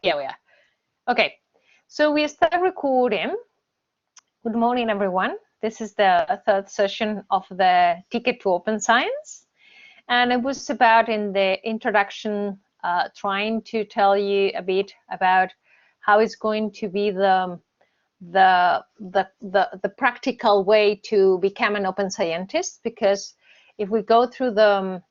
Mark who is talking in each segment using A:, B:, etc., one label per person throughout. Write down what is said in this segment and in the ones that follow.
A: Here we are. Okay, so we start recording. Good morning, everyone. This is the third session of the Ticket to Open Science. And it was about, in the introduction, trying to tell you a bit about how it's going to be the practical way to become an open scientist. Because if we go through the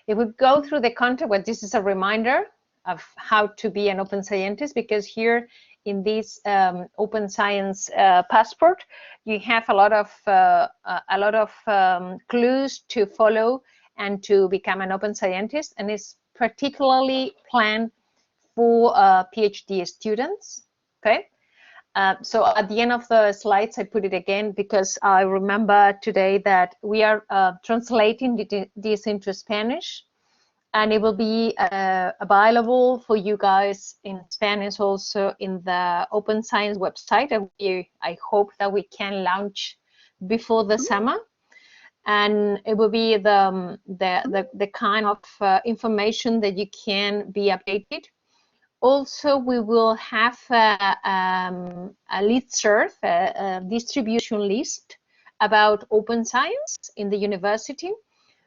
A: if we go through the content, well, this is a reminder of how to be an open scientist, because here in this open science passport, you have a lot of clues to follow and to become an open scientist, and it's particularly planned for PhD students. Okay. So at the end of the slides, I put it again because I remember today that we are translating this into Spanish, and it will be available for you guys in Spanish also in the Open Science website. I hope that we can launch before the summer, and it will be the kind of information that you can be updated. Also, we will have a listserv, a distribution list about open science in the university,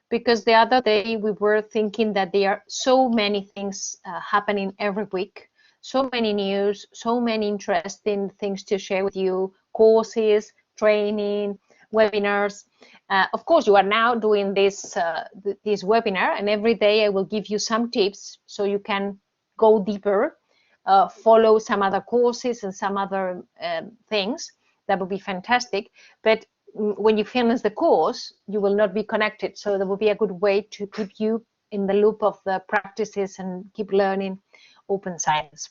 A: because the other day we were thinking that there are so many things happening every week, so many news, so many interesting things to share with you, courses, training, webinars. Of course, you are now doing this webinar, and every day I will give you some tips so you can go deeper, follow some other courses and some other things. That would be fantastic. But when you finish the course, you will not be connected. So that will be a good way to keep you in the loop of the practices and keep learning open science.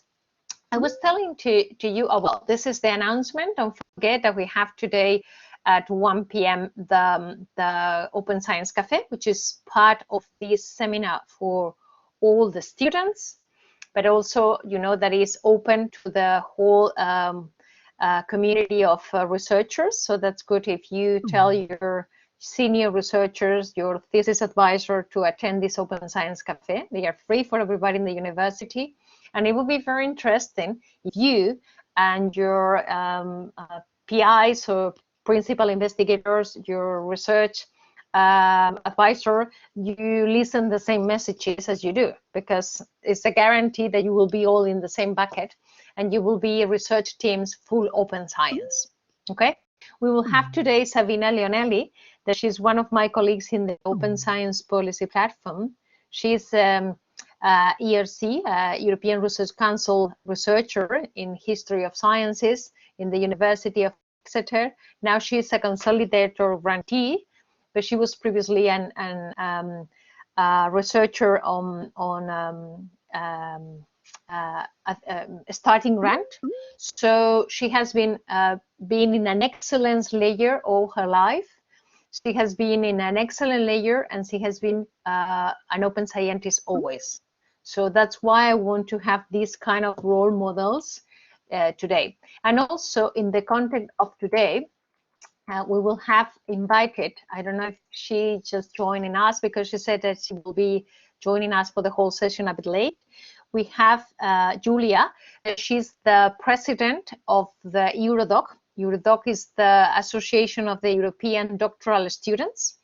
A: I was telling to you, oh, well, this is the announcement. Don't forget that we have today at 1 p.m. the Open Science Cafe, which is part of this seminar for all the students, but also, you know, that is open to the whole community of researchers. So that's good if you tell your senior researchers, your thesis advisor, to attend this Open Science Cafe. They are free for everybody in the university. And it will be very interesting if you and your PIs or principal investigators, your research advisor, you listen the same messages as you do, because it's a guarantee that you will be all in the same bucket and you will be research teams full open science. Okay, we will have today Sabina Leonelli, that she's one of my colleagues in the Open Science Policy Platform. She's ERC, European Research Council researcher in history of sciences in the University of Exeter. Now she's a consolidator grantee, but she was previously a researcher on starting grant. So she has been in an excellence layer all her life. She has been in an excellent layer, and she has been an open scientist always. So that's why I want to have these kind of role models today. And also in the content of today, we will have invited, I don't know if she just joining us, because she said that she will be joining us for the whole session a bit late. We have Giulia. She's the president of the Eurodoc. Eurodoc is the Association of the European Doctoral Students.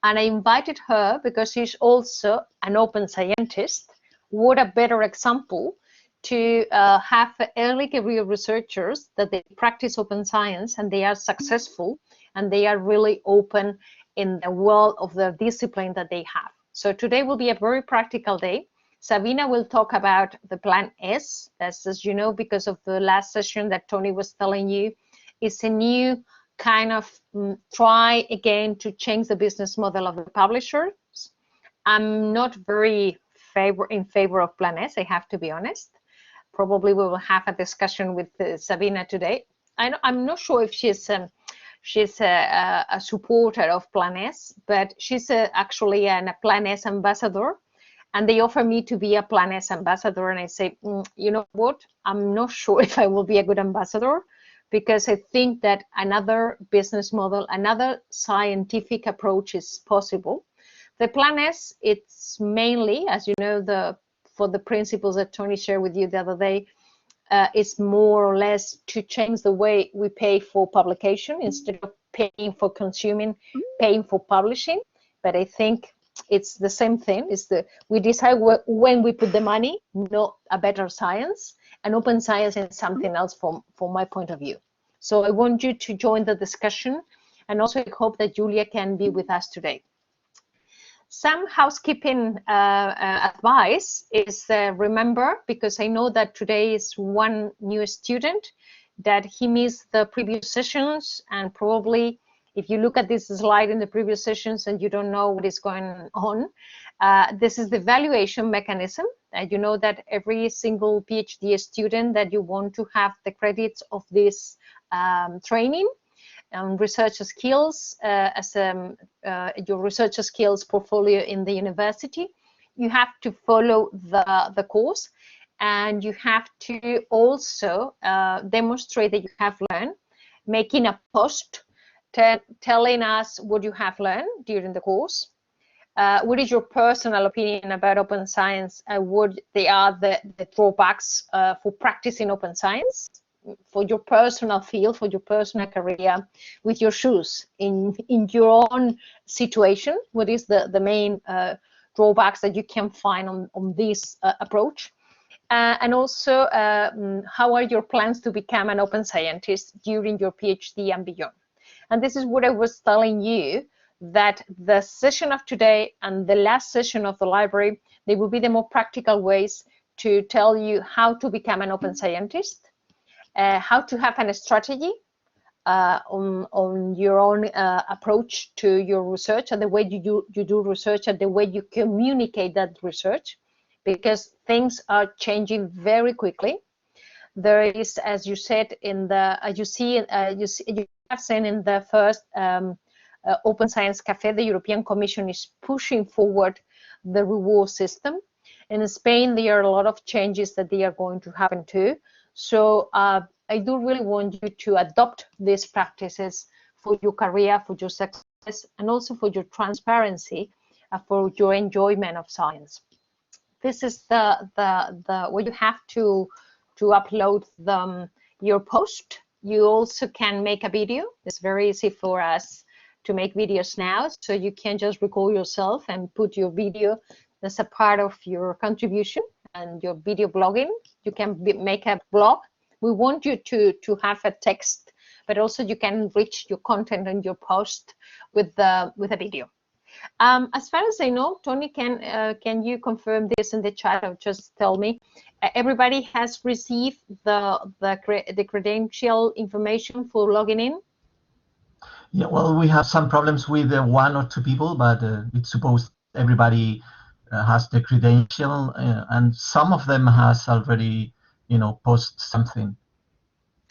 A: And I invited her because she's also an open scientist. What a better example to have early career researchers that they practice open science and they are successful and they are really open in the world of the discipline that they have. So today will be a very practical day. Sabina will talk about the Plan S, as you know, because of the last session that Tony was telling you. It's a new kind of try again to change the business model of the publishers. I'm not very in favor of Plan S, I have to be honest. Probably we will have a discussion with Sabina today. I'm not sure if she's a supporter of Plan S, but she's actually a Plan S ambassador. And they offer me to be a Plan S ambassador. And I say, you know what? I'm not sure if I will be a good ambassador, because I think that another business model, another scientific approach is possible. The Plan S, it's mainly, as you know, the for the principles that Tony shared with you the other day is more or less to change the way we pay for publication. Instead of paying for consuming, paying for publishing. But I think it's the same thing. We decide when we put the money, not a better science. And open science is something else from my point of view. So I want you to join the discussion, and also I hope that Giulia can be with us today. Some housekeeping advice is remember, because I know that today is one new student, that he missed the previous sessions, and probably if you look at this slide in the previous sessions and you don't know what is going on, this is the evaluation mechanism. You know that every single PhD student that you want to have the credits of this training, research skills as your research skills portfolio in the university, you have to follow the course, and you have to also demonstrate that you have learned, making a post telling us what you have learned during the course. What is your personal opinion about open science, and what they are the drawbacks for practicing open science, for your personal field, for your personal career, with your shoes in your own situation? What is the main drawbacks that you can find on this approach? And also, how are your plans to become an open scientist during your PhD and beyond? And this is what I was telling you, that the session of today and the last session of the library, they will be the more practical ways to tell you how to become an open scientist, how to have a strategy on your own approach to your research, and the way you do research, and the way you communicate that research, because things are changing very quickly. There is, as you said in the, you have seen in the first Open Science Cafe, the European Commission is pushing forward the reward system. In Spain, there are a lot of changes that they are going to happen too. So I do really want you to adopt these practices for your career, for your success, and also for your transparency, for your enjoyment of science. This is the where you have to upload your post. You also can make a video. It's very easy for us to make videos now, so you can just record yourself and put your video as a part of your contribution and your video blogging. You can make a blog. We want you to have a text, but also you can enrich your content and your post with a video. As far as I know, Tony, can you confirm this in the chat, or just tell me? Everybody has received the credential information for logging in?
B: Yeah, well, we have some problems with one or two people, but it's supposed everybody has the credential, and some of them has already, post something.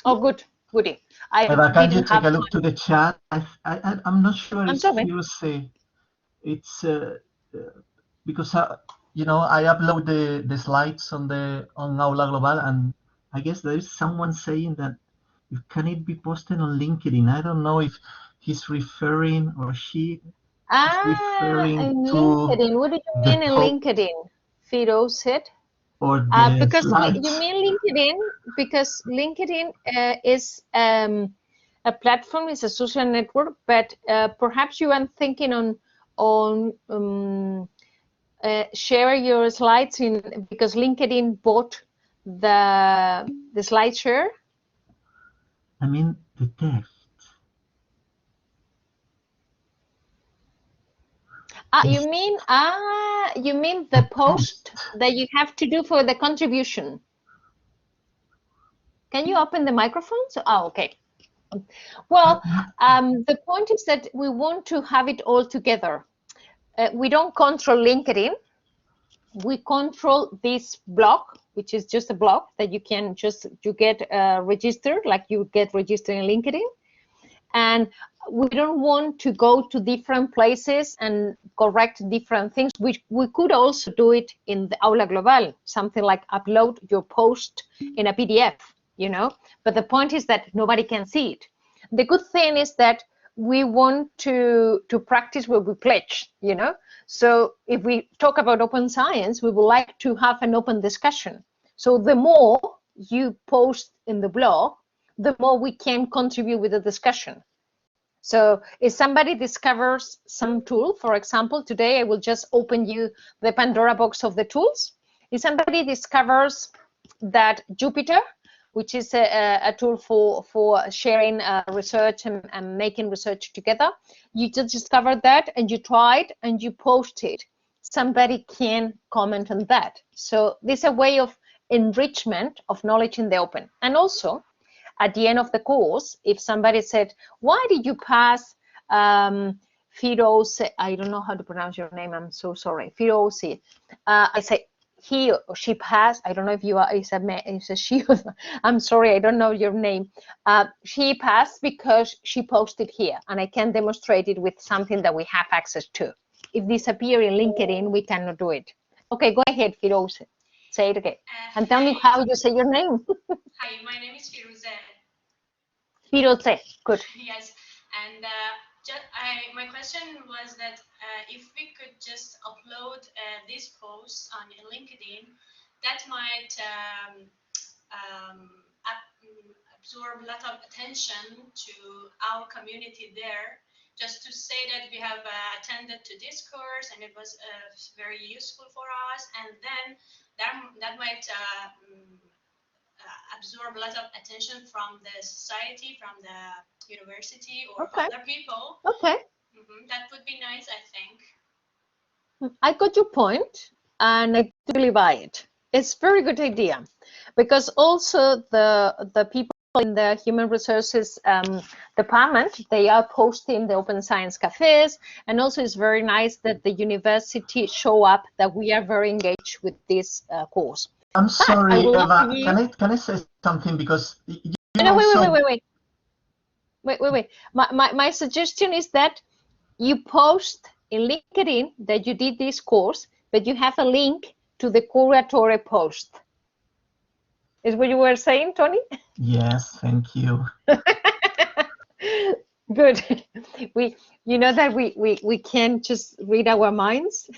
A: Oh, good, goody.
B: But can you take a look to the chat? I'm not sure it's Tuesday. It's because I upload the slides on Aula Global, and I guess there is someone saying that can it be posted on LinkedIn? I don't know if he's referring or she is referring to
A: LinkedIn. What do you mean in LinkedIn? Fido said.
B: Or the
A: because
B: slides.
A: You mean LinkedIn, because LinkedIn is a platform, is a social network, but perhaps you are thinking on share your slides because LinkedIn bought the slide share.
B: I mean the text.
A: You mean the post that you have to do for the contribution? Can you open the microphones? Oh, okay. Well, the point is that we want to have it all together. We don't control LinkedIn. We control this blog, which is just a blog that you can you get registered, like you get registered in LinkedIn. And we don't want to go to different places and correct different things. We could also do it in the Aula Global, something like upload your post in a PDF, but the point is that nobody can see it. The good thing is that we want to practice what we pledge, you know. So if we talk about open science, we would like to have an open discussion. So the more you post in the blog, the more we can contribute with the discussion. So if somebody discovers some tool, for example, today I will just open you the Pandora box of the tools. If somebody discovers that Jupyter, which is a tool for sharing research and making research together, you just discovered that and you try it and you post it, somebody can comment on that. So this is a way of enrichment of knowledge in the open. And also, at the end of the course, if somebody said, why did you pass Firoze? I don't know how to pronounce your name, I'm so sorry. Firoze. I say, he or she passed. I don't know if you are, is a she. I'm sorry, I don't know your name. She passed because she posted here, and I can demonstrate it with something that we have access to. If this appears in LinkedIn, we cannot do it. Okay, go ahead, Firoze. Say it again. And tell me how you say your name.
C: Hi, my name is Firoze.
A: Firoze, good.
C: Yes, and my question was that if we could just upload this post on LinkedIn, that might absorb a lot of attention to our community there. Just to say that we have attended to this course and it was very useful for us, and then that might absorb a lot of attention from the society, from the university, or other people.
A: Okay.
C: That would be nice, I think.
A: I got your point, and I totally buy it. It's a very good idea, because also the people in the human resources department, they are posting the open science cafes, and also it's very nice that the university show up that we are very engaged with this course.
B: I'm sorry, Eva, can I say something, because
A: wait. My suggestion is that you post in LinkedIn that you did this course, but you have a link to the Curie post. Is what you were saying, Tony?
B: Yes, thank you.
A: Good. You know that we can just read our minds.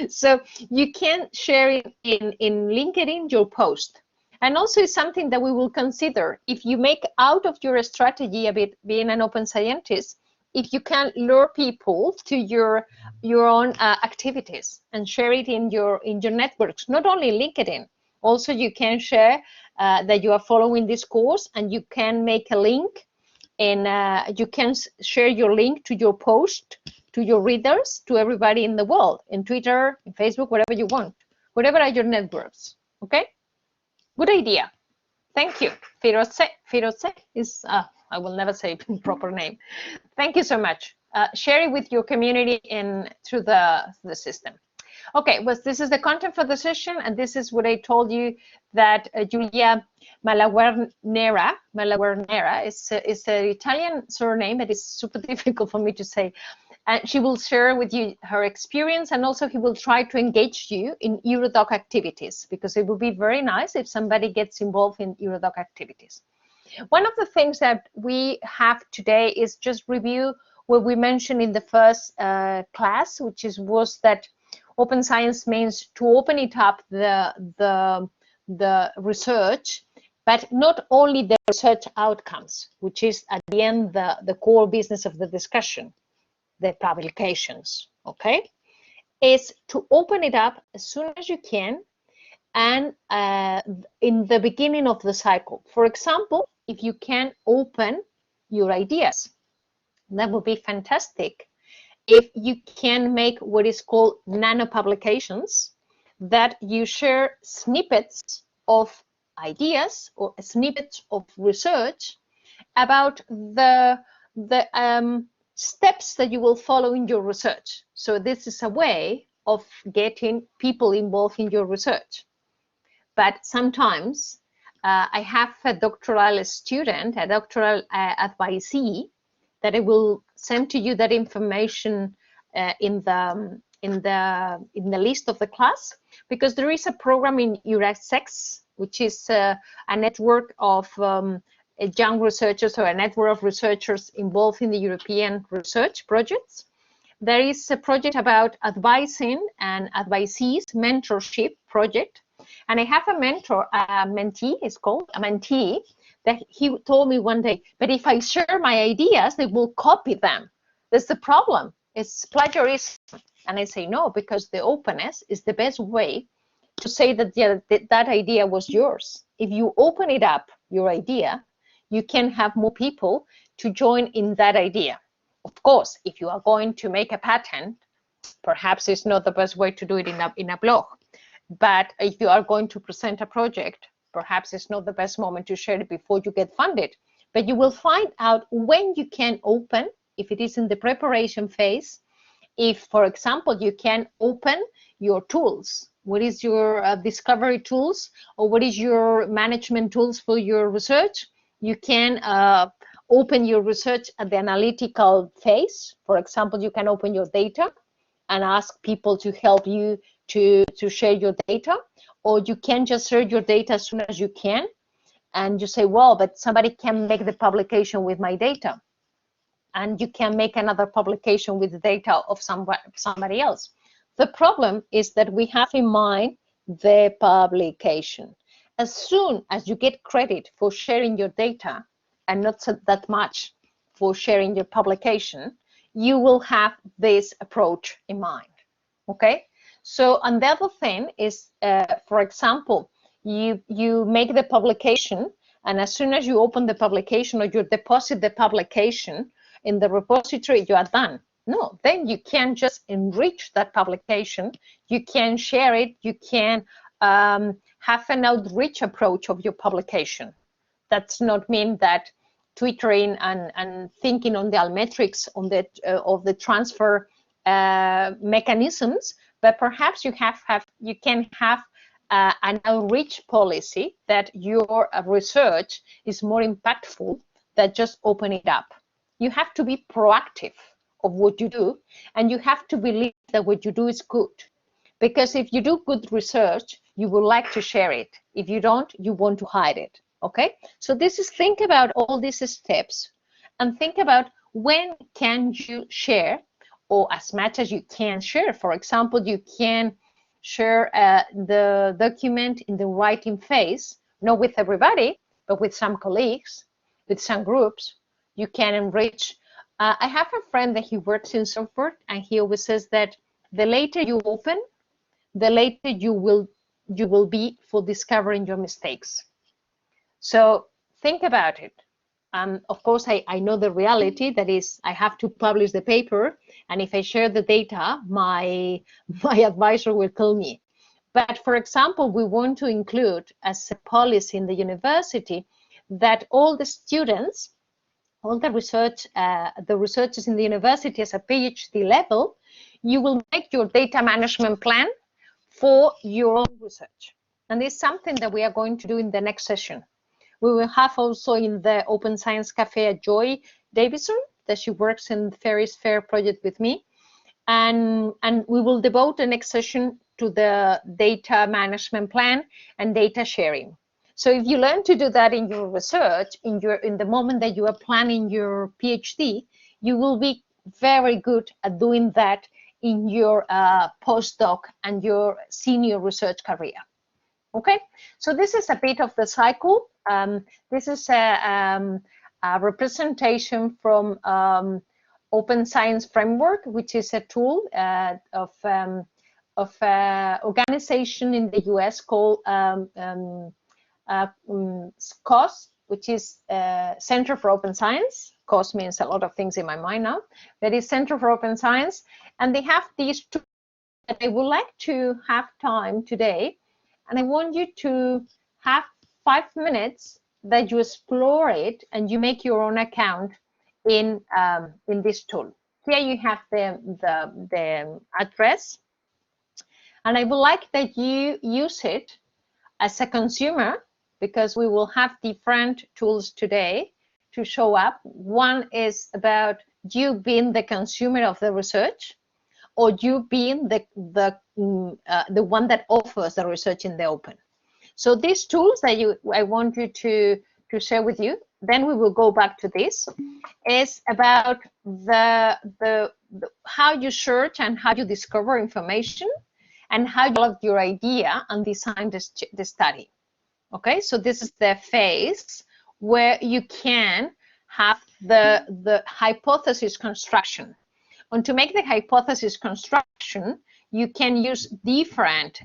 A: So you can share it in LinkedIn, your post. And also it's something that we will consider. If you make out of your strategy a bit being an open scientist, if you can lure people to your own activities and share it in your networks, not only LinkedIn, also you can share that you are following this course, and you can make a link, and you can share your link to your post to your readers, to everybody in the world, in Twitter, in Facebook, whatever you want, whatever are your networks. Okay, good idea. Thank you. Firoze is I will never say proper name. Thank you so much. Share it with your community and through the system. Okay, well, this is the content for the session, and this is what I told you, that Giulia Malaguarnera is an Italian surname that is super difficult for me to say. And she will share with you her experience, and also he will try to engage you in Eurodoc activities, because it would be very nice if somebody gets involved in Eurodoc activities. One of the things that we have today is just review what we mentioned in the first class, which was that open science means to open it up the research, but not only the research outcomes, which is at the end the core business of the discussion, the publications, okay? Is to open it up as soon as you can, and in the beginning of the cycle. For example, if you can open your ideas, that would be fantastic. If you can make what is called nano publications, that you share snippets of ideas or snippets of research about the steps that you will follow in your research. So this is a way of getting people involved in your research. But sometimes I have a doctoral student, a doctoral advisee, that I will send to you that information in the list of the class, because there is a program in Eurodoc, which is a network of young researchers or a network of researchers involved in the European research projects. There is a project about advising and advisees mentorship project. And I have a mentor, a mentee, it's called a mentee, that he told me one day, but if I share my ideas, they will copy them. That's the problem. It's plagiarism. And I say no, because the openness is the best way to say that that idea was yours. If you open it up, your idea, you can have more people to join in that idea. Of course, if you are going to make a patent, perhaps it's not the best way to do it in a blog. But if you are going to present a project, perhaps it's not the best moment to share it before you get funded. But you will find out when you can open, if it is in the preparation phase, if, for example, you can open your tools. What is your discovery tools, or what is your management tools for your research? You can open your research at the analytical phase. For example, you can open your data and ask people to help you to share your data, or you can just share your data as soon as you can, and you say, well, but somebody can make the publication with my data, and you can make another publication with the data of somebody else. The problem is that we have in mind the publication. As soon as you get credit for sharing your data and not that much for sharing your publication, you will have this approach in mind, okay? So, and the other thing is, for example, you make the publication, and as soon as you open the publication or you deposit the publication in the repository, you are done. No, then you can just enrich that publication, you can share it, you can have an outreach approach of your publication. That's not mean that twittering and thinking on the almetrics on the of the transfer mechanisms, but perhaps you can have an outreach policy that your research is more impactful than just open it up. You have to be proactive of what you do, and you have to believe that what you do is good. Because if you do good research, you would like to share it. If you don't, you want to hide it, okay? So this is, think about all these steps and think about when can you share, or as much as you can share. For example, you can share the document in the writing phase, not with everybody, but with some colleagues, with some groups. You can enrich. I have a friend that he works in software, and he always says that the later you open, the later you will be for discovering your mistakes. So think about it. Of course, I know the reality, that is, I have to publish the paper, and if I share the data, my advisor will kill me. But for example, we want to include as a policy in the university that all the students, all the researchers in the university as a PhD level, you will make your data management plan for your own research. And this is something that we are going to do in the next session. We will have also in the Open Science Cafe a Joy Davison, that she works in the Ferris Fair project with me. And we will devote the next session to the data management plan and data sharing. So if you learn to do that in your research, in the moment that you are planning your PhD, you will be very good at doing that in your postdoc and your senior research career. Okay, so this is a bit of the cycle. This is a representation from Open Science Framework, which is a tool of organization in the US called COS, which is Center for Open Science. COS means a lot of things in my mind now. That is Center for Open Science, and they have these tools that I would like to have time today, and I want you to have 5 minutes that you explore it and you make your own account in this tool. Here you have the address, and I would like that you use it as a consumer, because we will have different tools today to show up. One is about you being the consumer of the research, or you being the one that offers the research in the open. So these tools that I want you to to share with you, then we will go back to this, is about the how you search and how you discover information and how you develop your idea and design the study. Okay, so this is the phase where you can have the hypothesis construction. And to make the hypothesis construction, you can use different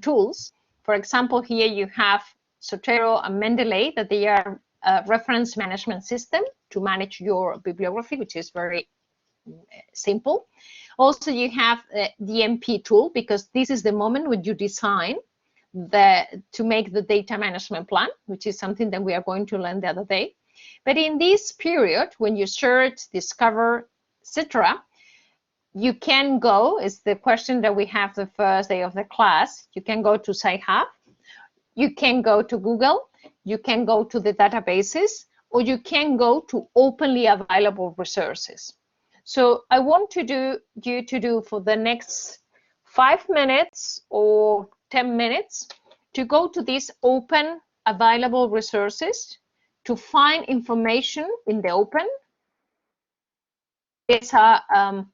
A: tools. For example, here you have Zotero and Mendeley, that they are a reference management system to manage your bibliography, which is very simple. Also, you have the MP tool, because this is the moment when you design to make the data management plan, which is something that we are going to learn the other day. But in this period, when you search, discover, etc., you can go, is the question that we have the first day of the class, you can go to Sci-Hub, you can go to Google, you can go to the databases, or you can go to openly available resources. So I want you to do for the next 5 minutes or 10 minutes to go to these open available resources to find information in the open. It's a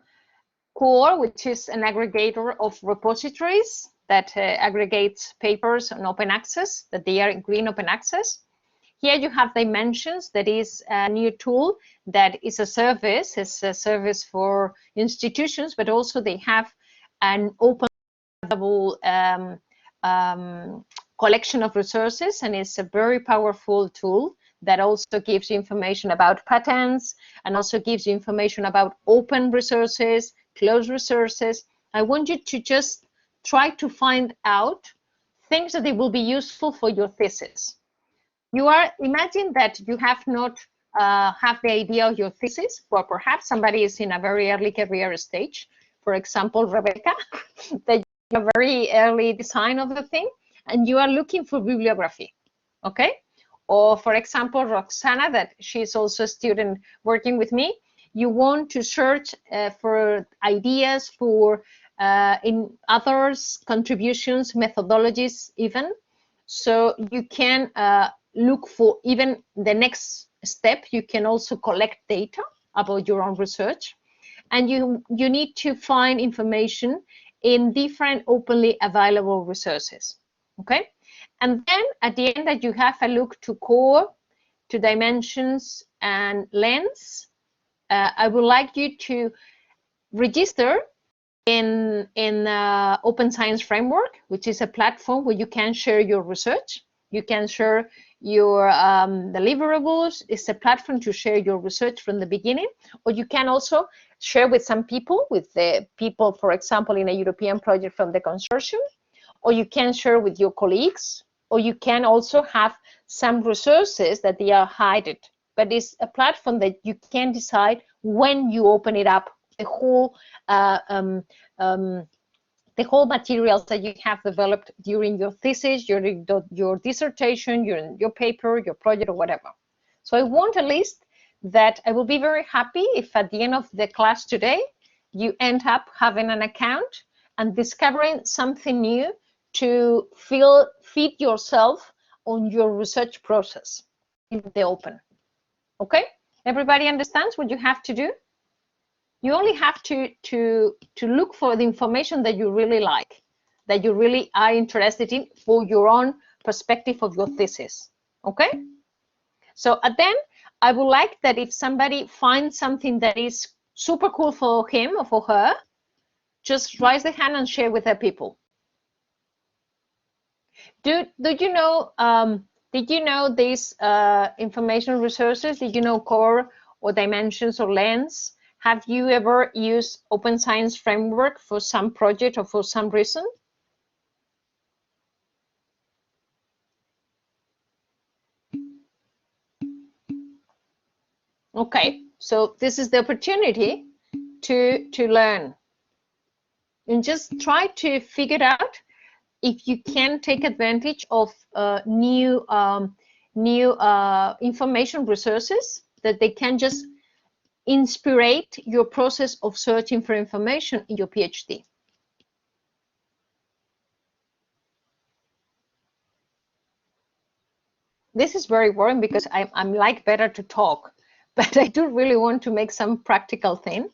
A: Core, which is an aggregator of repositories that aggregates papers on open access, that they are in green open access. Here you have Dimensions, that is a new tool that is a service. It's a service for institutions, but also they have an open collection of resources, and it's a very powerful tool that also gives you information about patents and also gives you information about open resources, closed resources. I want you to just try to find out things that they will be useful for your thesis. Imagine that you have not have the idea of your thesis, or perhaps somebody is in a very early career stage. For example, Rebecca, that you have a very early design of the thing, and you are looking for bibliography, okay? Or for example, Roxana, that she's also a student working with me, you want to search for ideas for in others' contributions, methodologies even. So you can look for even the next step. You can also collect data about your own research. And you need to find information in different openly available resources, okay? And then at the end that you have a look to Core, to Dimensions and Lens, I would like you to register in Open Science Framework, which is a platform where you can share your research. You can share your deliverables. It's a platform to share your research from the beginning, or you can also share with some people, with the people, for example, in a European project from the consortium, or you can share with your colleagues, or you can also have some resources that they are hidden. But it's a platform that you can decide when you open it up, the whole materials that you have developed during your thesis, your dissertation, your paper, your project, or whatever. So I want a list that I will be very happy if at the end of the class today, you end up having an account and discovering something new to feed yourself on your research process in the open. Okay, everybody understands what you have to do? You only have to look for the information that you really like, that you really are interested in for your own perspective of your thesis. Okay, so then I would like that if somebody finds something that is super cool for him or for her, just raise the hand and share with their people. Did you know these information resources? Did you know Core or Dimensions or Lens? Have you ever used Open Science Framework for some project or for some reason? Okay, so this is the opportunity to learn. And just try to figure out if you can take advantage of new information resources that they can just inspire your process of searching for information in your PhD. this is very boring because I'm like better to talk, but I do really want to make some practical thing.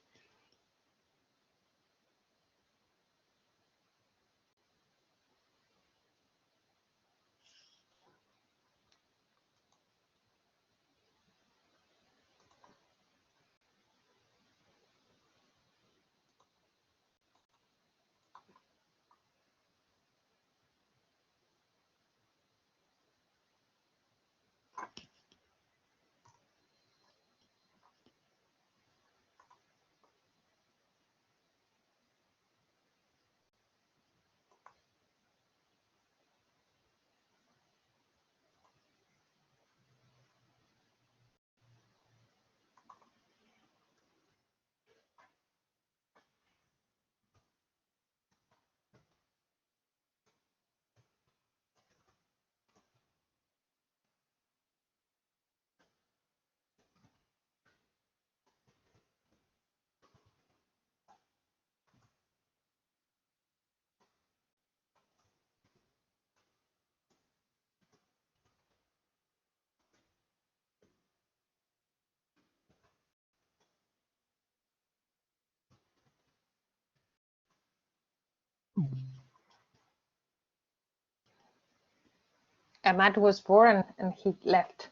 A: Matt was born and he left.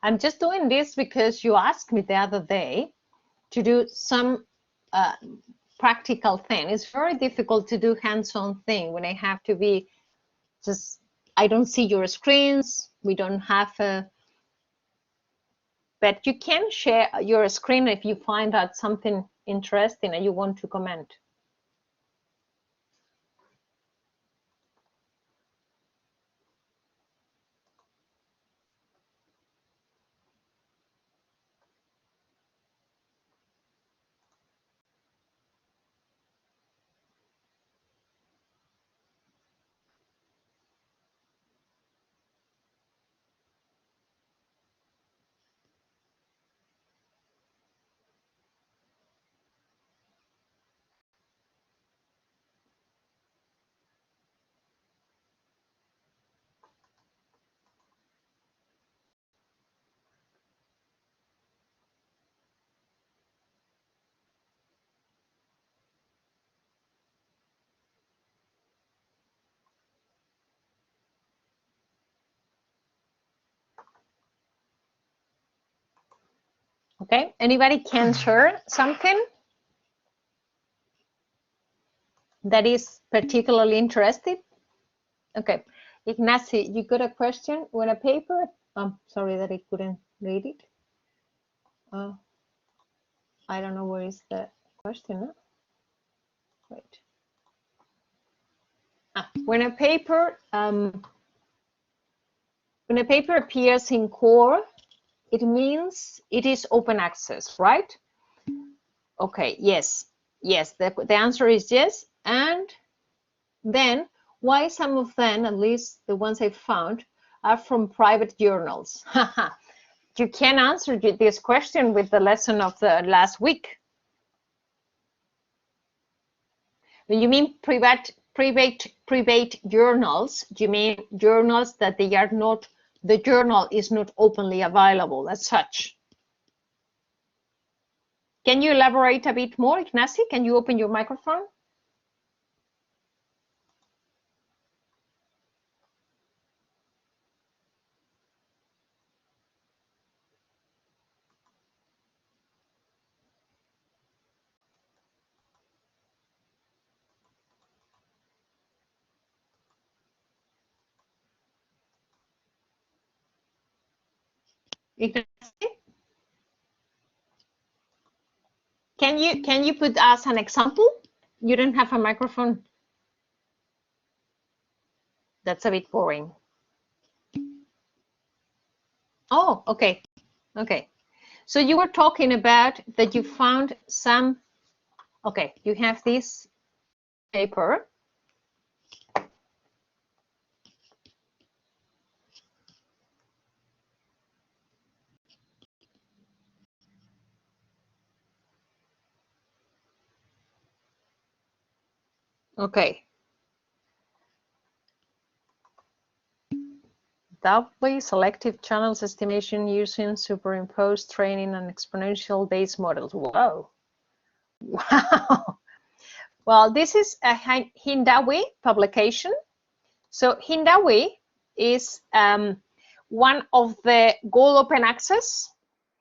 A: I'm just doing this because you asked me the other day to do some practical thing. It's very difficult to do hands-on thing when I have to be just, I don't see your screens, we don't have a, but you can share your screen if you find out something interesting and you want to comment. Okay, anybody can share something that is particularly interesting? Okay, Ignacy, you got a question on a paper? I'm sorry that I couldn't read it. I don't know where is the question. Huh? Wait. When a paper appears in Core, it means it is open access, right? Okay, yes, yes, the answer is yes. And then why some of them, at least the ones I found, are from private journals? You can answer this question with the lesson of the last week. When you mean private journals, you mean journals that they are not, the journal is not openly available as such. Can you elaborate a bit more, Ignacy? Can you open your microphone? Ignacy? Can you put us an example? You don't have a microphone. That's a bit boring. Oh, okay. Okay. So you were talking about that you found some, okay, you have this paper. Okay. Hindawi selective channels estimation using superimposed training and exponential base models. Whoa. Wow. Well, this is a Hindawi publication. So Hindawi is one of the Gold Open Access.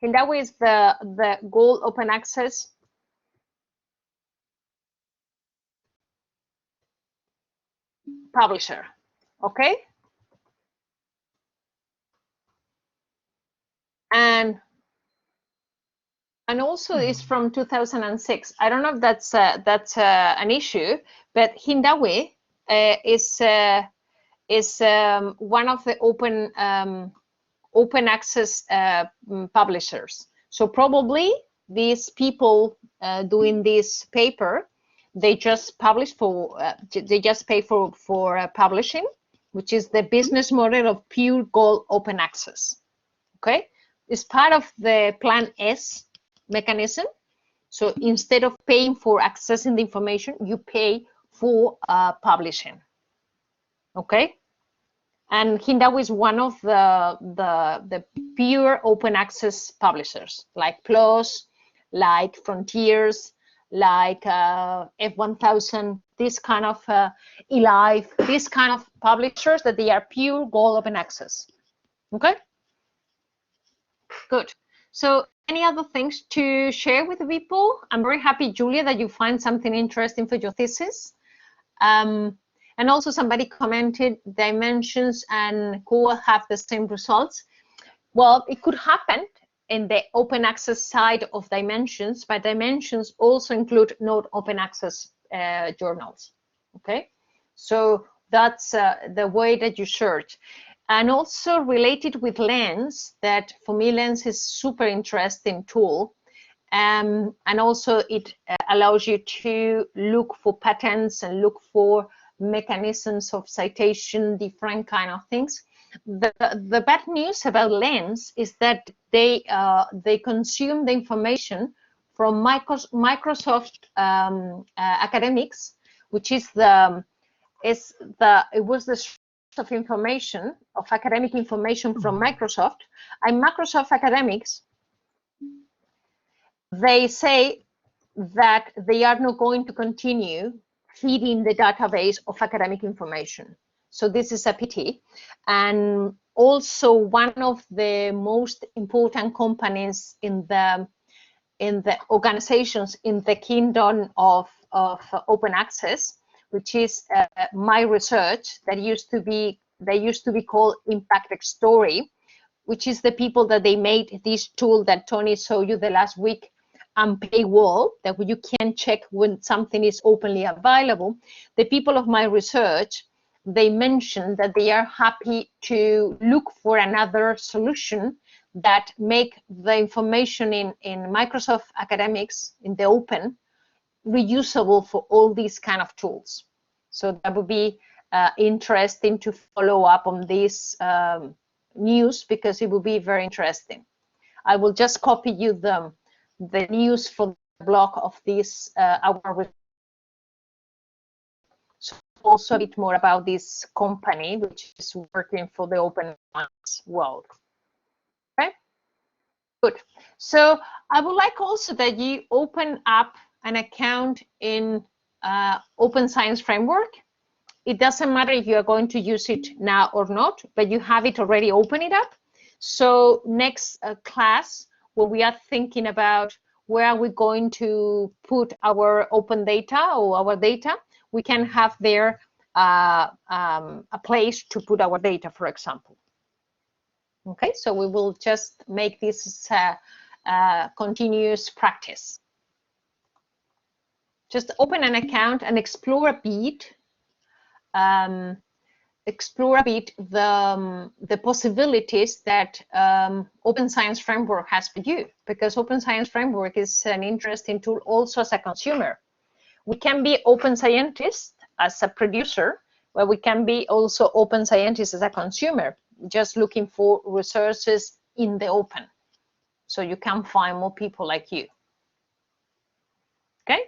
A: Hindawi is the Gold Open Access publisher. Okay. And also it's from 2006. I don't know if that's an issue, but Hindawi is one of the open access publishers. So probably these people doing this paper, they just publish for they just pay for publishing, which is the business model of pure gold open access. Okay, it's part of the Plan S mechanism. So instead of paying for accessing the information, you pay for publishing. Okay, and Hindawi is one of the pure open access publishers, like PLOS, like Frontiers, like F1000, this kind of eLife, this kind of publishers that they are pure gold open access. Okay, good. So any other things to share with the people? I'm very happy, Giulia, that you find something interesting for your thesis. And also somebody commented dimensions and core have the same results. Well, it could happen in the open access side of dimensions, but dimensions also include not open access journals. Okay, so that's the way that you search. And also related with Lens, that for me Lens is super interesting tool. And also it allows you to look for patterns and look for mechanisms of citation, different kind of things. The bad news about Lens is that they consume the information from Microsoft Academics, which is the source of information, of academic information from Microsoft. And Microsoft Academics, they say that they are not going to continue feeding the database of academic information. So this is a pity. And also one of the most important companies in the organizations in the kingdom of open access, which is My Research, that used to be called Impact Story, which is the people that they made this tool that Tony showed you the last week, and paywall, that you can check when something is openly available. The people of My Research, they mentioned that they are happy to look for another solution that make the information in Microsoft Academics, in the open, reusable for all these kind of tools. So that would be interesting to follow up on this news, because it will be very interesting. I will just copy you the news for the blog of this our. So also a bit more about this company, which is working for the open science world. Okay, good. So I would like also that you open up an account in Open Science Framework. It doesn't matter if you are going to use it now or not, but you have it already, open it up. So next class, when we are thinking about where are we going to put our open data or our data, we can have there a place to put our data, for example. Okay, so we will just make this continuous practice. Just open an account and explore a bit. The possibilities that Open Science Framework has for you, because Open Science Framework is an interesting tool also as a consumer. We can be open scientists as a producer, but we can be also open scientists as a consumer, just looking for resources in the open. So you can find more people like you. Okay?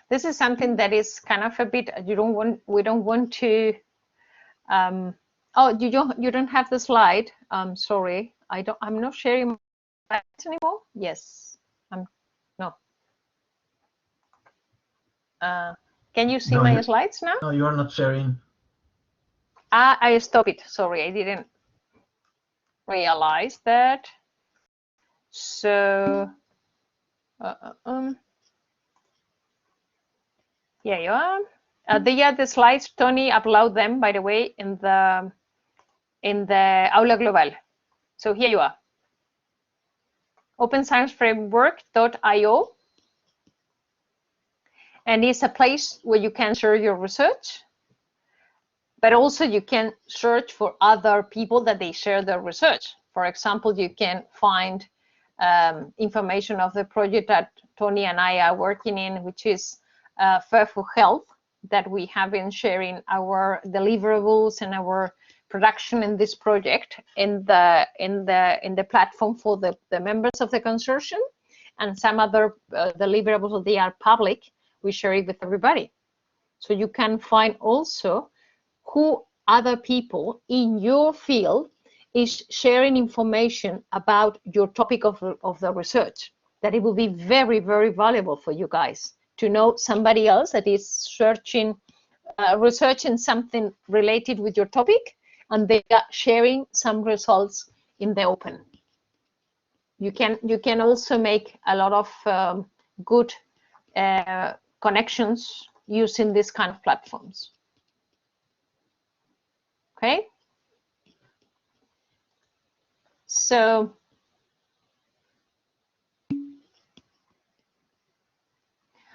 A: This is something that is kind of a bit, we don't want to, oh, you don't have the slide. Sorry, I'm not sharing my slides anymore. Yes, no. Can you see my slides now?
B: No, you are not sharing.
A: I stopped it. Sorry, I didn't realize that. So, here you are. They are the slides. Tony upload them, by the way, in the Aula Global. So here you are. OpenScienceFramework.io, and it's a place where you can share your research, but also you can search for other people that they share their research. For example, you can find information of the project that Tony and I are working in, which is Fair for Health, that we have been sharing our deliverables and our production in this project in the platform for the members of the consortium, and some other deliverables, they are public. We share it with everybody. So you can find also who other people in your field is sharing information about your topic of the research, that it will be very, very valuable for you guys to know somebody else that is searching, researching something related with your topic, and they are sharing some results in the open. You can also make a lot of good connections using this kind of platforms. Okay. So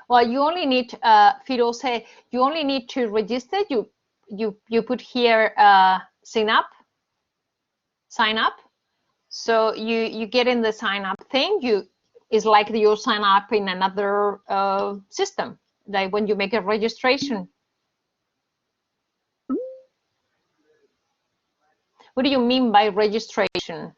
A: well, you only need Firoze, you only need to register. You put here sign up. So you get in the sign up thing. It's like you sign up in another system, like when you make a registration. What do you mean by registration?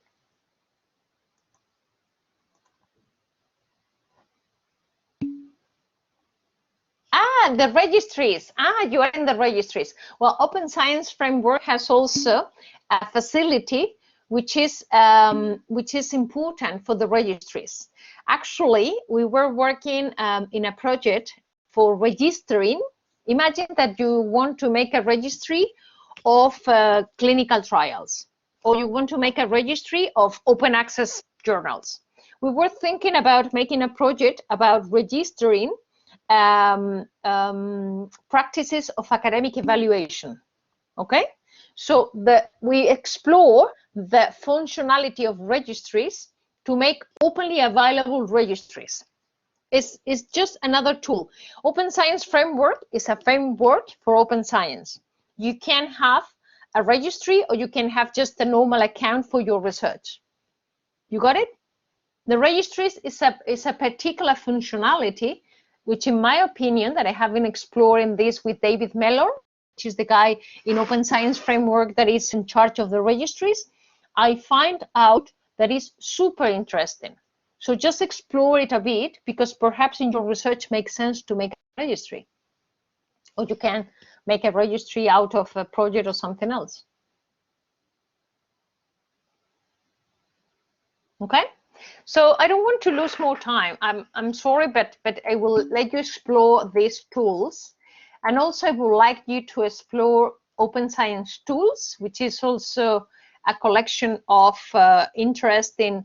A: The registries. You are in the registries. Well, Open Science Framework has also a facility which is important for the registries. Actually, we were working in a project for registering. Imagine that you want to make a registry of clinical trials, or you want to make a registry of open access journals. We were thinking about making a project about registering practices of academic evaluation. Okay, so we explore the functionality of registries to make openly available registries. It's just another tool. Open Science Framework is a framework for open science. You can have a registry, or you can have just a normal account for your research. You got it? The registries is a particular functionality, which in my opinion, that I have been exploring this with David Mellor, which is the guy in Open Science Framework that is in charge of the registries, I find out that is super interesting. So just explore it a bit, because perhaps in your research makes sense to make a registry. Or you can make a registry out of a project or something else. Okay? So I don't want to lose more time. I'm sorry, but I will let you explore these tools. And also I would like you to explore Open Science Tools, which is also a collection of interesting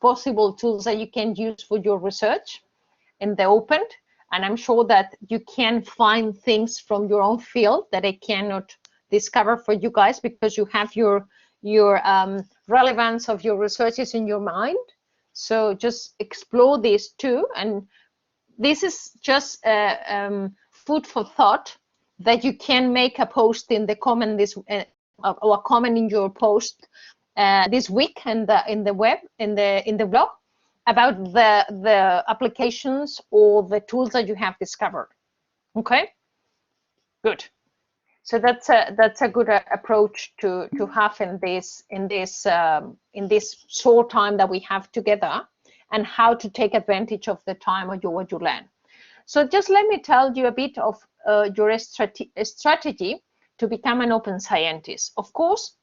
A: possible tools that you can use for your research in the open. And I'm sure that you can find things from your own field that I cannot discover for you guys, because you have your relevance of your researches in your mind. So just explore these too. And this is just food for thought, that you can make a post in the comment or a comment in your post this week in the web, in the blog, about the applications or the tools that you have discovered. Okay, good. So that's a good approach to have in this short time that we have together, and how to take advantage of the time of what you learn. So just let me tell you a bit of your strategy to become an open scientist. Of course,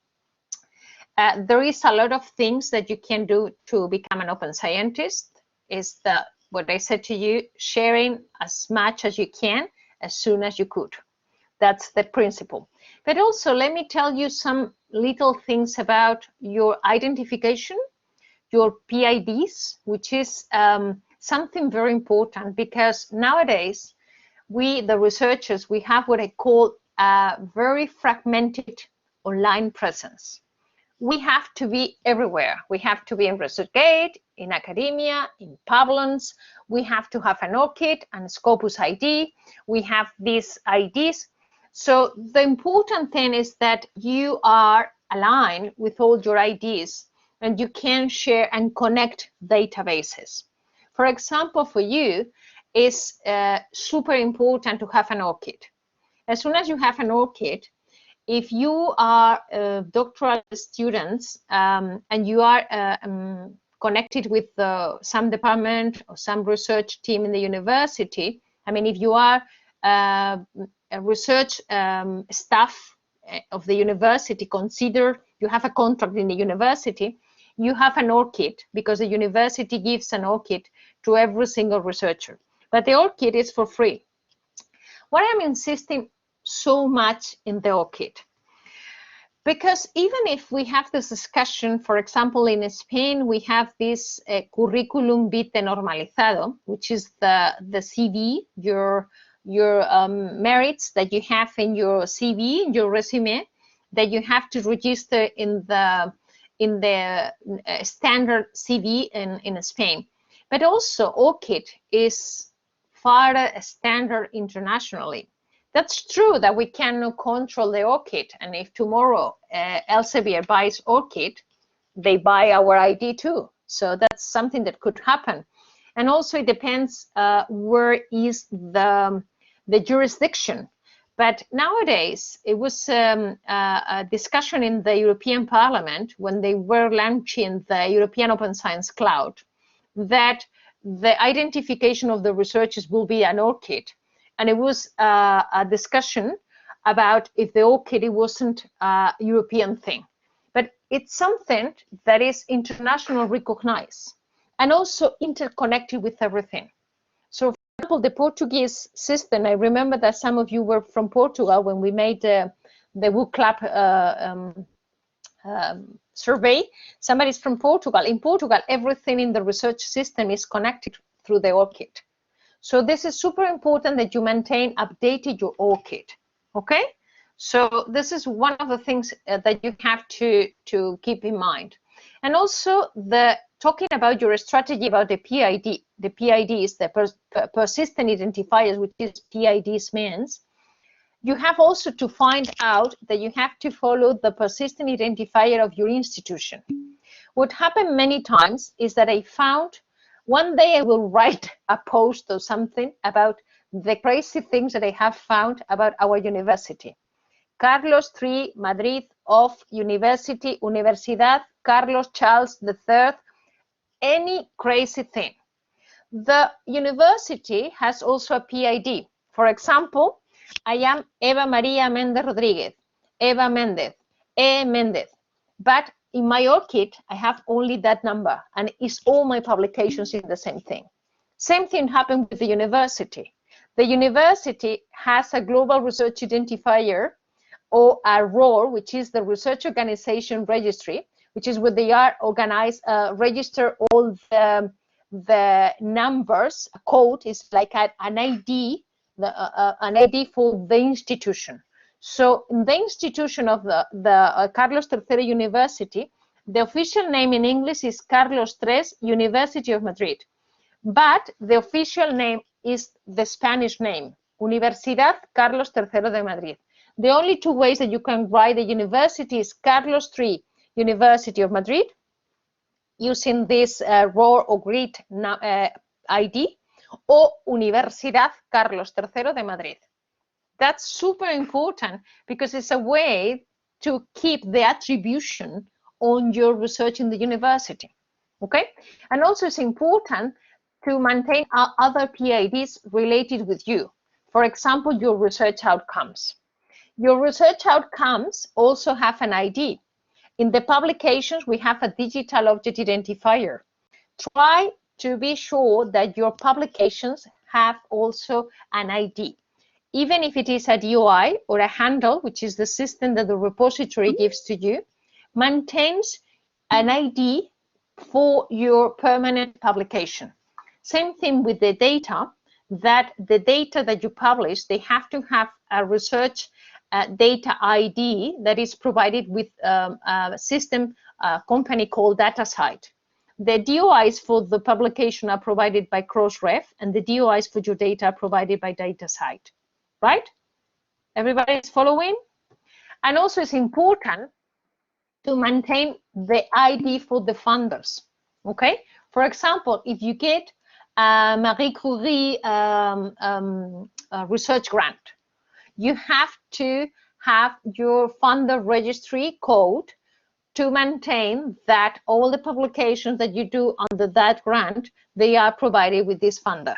A: there is a lot of things that you can do to become an open scientist. Is what I said to you, sharing as much as you can as soon as you could. That's the principle. But also, let me tell you some little things about your identification, your PIDs, which is something very important, because nowadays, we, the researchers, we have what I call a very fragmented online presence. We have to be everywhere. We have to be in ResearchGate, in academia, in Pavlons. We have to have an ORCID and Scopus ID. We have these IDs. So the important thing is that you are aligned with all your IDs and you can share and connect databases. For example, for you, it's super important to have an ORCID. As soon as you have an ORCID, if you are doctoral students and you are connected with some department or some research team in the university, I mean, if you are a research staff of the university, consider you have a contract in the university, you have an ORCID because the university gives an ORCID to every single researcher. But the ORCID is for free. Why I'm insisting so much in the ORCID? Because even if we have this discussion, for example, in Spain, we have this curriculum vitae normalizado, which is the CV, your merits that you have in your CV, in your resume, that you have to register in the standard CV in Spain. But also ORCID is far standard internationally. That's true that we cannot control the ORCID, and if tomorrow Elsevier buys ORCID, they buy our ID too. So that's something that could happen. And also it depends where is the jurisdiction. But nowadays, it was a discussion in the European Parliament when they were launching the European Open Science Cloud, that the identification of the researchers will be an ORCID. And it was a discussion about if the ORCID wasn't a European thing. But it's something that is internationally recognized and also interconnected with everything. So, for example, the Portuguese system, I remember that some of you were from Portugal when we made the book club survey. Somebody's from Portugal. In Portugal, everything in the research system is connected through the ORCID. So this is super important that you maintain updated your ORCID, okay? So this is one of the things that you have to keep in mind. And also talking about your strategy about the PIDs, the persistent identifiers, which is PIDs means, you have also to find out that you have to follow the persistent identifier of your institution. What happened many times is that I found one day I will write a post or something about the crazy things that I have found about our university. Carlos III, Madrid, of University, Universidad Carlos Charles III, any crazy thing. The university has also a PID. For example, I am Eva Maria Méndez Rodriguez, Eva Méndez, E. Méndez. But in my ORCID, I have only that number, and it's all my publications in the same thing. Same thing happened with the university. The university has a global research identifier or a ROR, which is the Research Organization Registry, which is where they are organized, register all the numbers. A code is like an ID, an ID for the institution. So in the institution of the Carlos III University, the official name in English is Carlos III University of Madrid. But the official name is the Spanish name, Universidad Carlos III de Madrid. The only two ways that you can write the university is Carlos III University of Madrid, using this ROR or grid ID, or Universidad Carlos III de Madrid. That's super important because it's a way to keep the attribution on your research in the university, okay? And also it's important to maintain other PIDs related with you. For example, your research outcomes. Your research outcomes also have an ID. In the publications, we have a digital object identifier. Try to be sure that your publications have also an ID. Even if it is a DOI or a handle, which is the system that the repository gives to you, maintains an ID for your permanent publication. Same thing with the data, that the data that you publish, they have to have a research data ID that is provided with a system company called DataCite. The DOIs for the publication are provided by Crossref, and the DOIs for your data are provided by DataCite, right? Everybody is following? And also it's important to maintain the ID for the funders, okay? For example, if you get a Marie Curie research grant, you have to have your funder registry code to maintain that all the publications that you do under that grant, they are provided with this funder,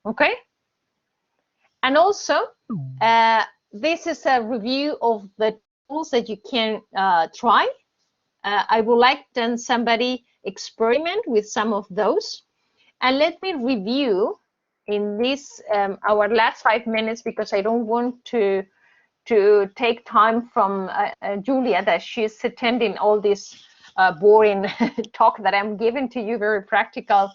A: okay? And also, this is a review of the tools that you can try. I would like then somebody experiment with some of those. And let me review in this, our last 5 minutes, because I don't want to take time from Giulia, that she's attending all this boring talk that I'm giving to you, very practical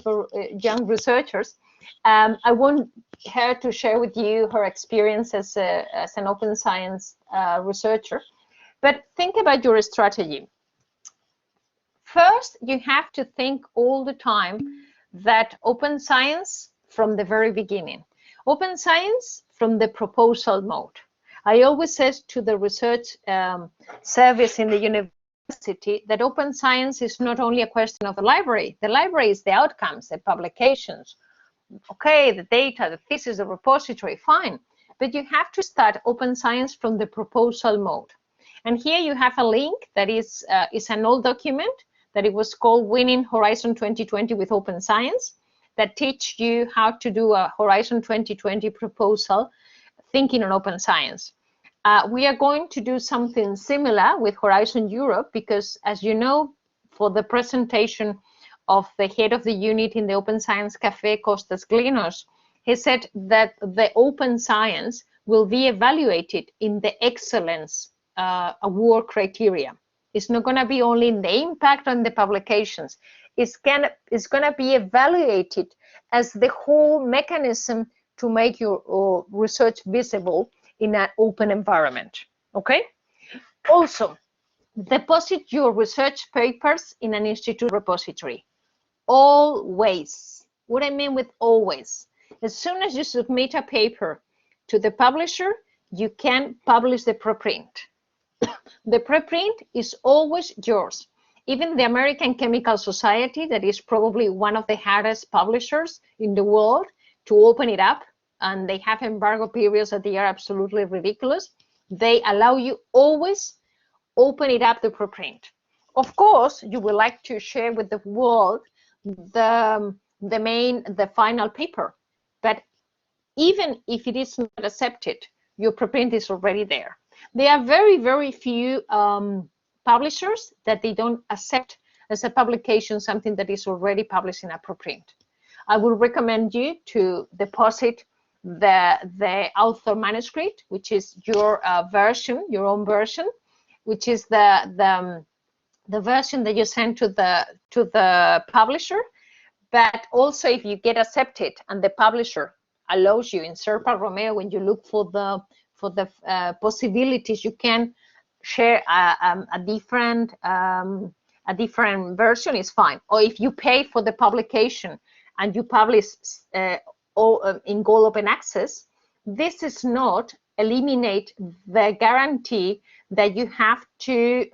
A: for young researchers. I want her to share with you her experience as an open science researcher. But think about your strategy. First, you have to think all the time that open science from the very beginning. Open science from the proposal mode. I always say to the research service in the university that open science is not only a question of the library. The library is the outcomes, the publications, okay, the data, the thesis, the repository, fine. But you have to start open science from the proposal mode. And here you have a link that is an old document that it was called Winning Horizon 2020 with Open Science, that teach you how to do a Horizon 2020 proposal thinking on open science. We are going to do something similar with Horizon Europe, because as you know, for the presentation of the head of the unit in the Open Science Cafe, Kostas Glinos, he said that the open science will be evaluated in the excellence award criteria. It's not going to be only in the impact on the publications. It's going to be evaluated as the whole mechanism to make your research visible in an open environment, okay? Also, deposit your research papers in an institute repository. Always. What I mean with always? As soon as you submit a paper to the publisher, you can publish the preprint. The preprint is always yours. Even the American Chemical Society, that is probably one of the hardest publishers in the world to open it up, and they have embargo periods that they are absolutely ridiculous, they allow you always open it up, the preprint. Of course, you would like to share with the world the final paper, but even if it is not accepted, your preprint is already there. There are very, very few publishers that they don't accept as a publication something that is already published in a preprint. I would recommend you to deposit the author manuscript, which is your version, your own version, which is the version that you send to the publisher. But also, if you get accepted and the publisher allows you in Serpa Romeo, when you look for the possibilities, you can share a different version is fine. Or if you pay for the publication and you publish in Gold Open Access, this does not eliminate the guarantee that you have to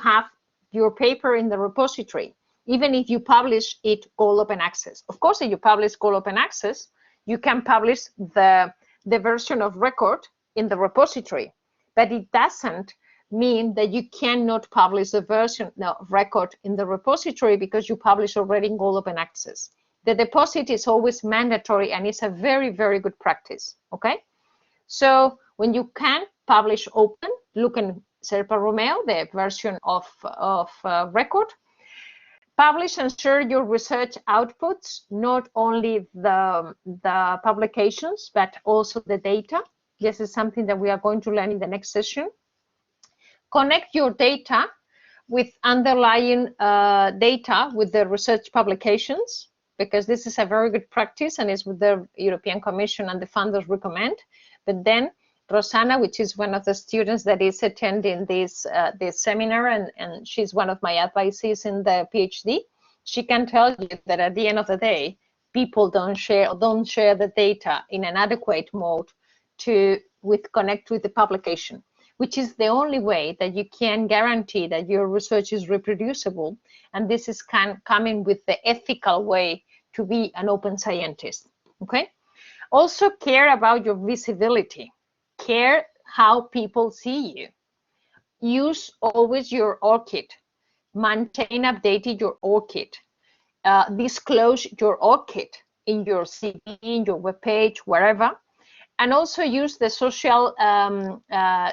A: have your paper in the repository, even if you publish it Gold Open Access. Of course, if you publish Gold Open Access, you can publish the version of record in the repository, but it doesn't mean that you cannot publish the version record in the repository because you publish already in all open access. The deposit is always mandatory, and it's a very, very good practice, okay? So when you can publish open, look in Serpa Romeo, the version of record. Publish and share your research outputs, not only the publications, but also the data. This is something that we are going to learn in the next session. Connect your data with underlying data with the research publications, because this is a very good practice and is what the European Commission and the funders recommend. But then Rosanna, which is one of the students that is attending this seminar, and she's one of my advisees in the PhD, she can tell you that at the end of the day, people don't share the data in an adequate mode to connect with the publication, which is the only way that you can guarantee that your research is reproducible. And this is coming with the ethical way to be an open scientist. Okay. Also care about your visibility. Care how people see you. Use always your ORCID. Maintain updated your ORCID. Disclose your ORCID in your CV, in your webpage, wherever. And also use the social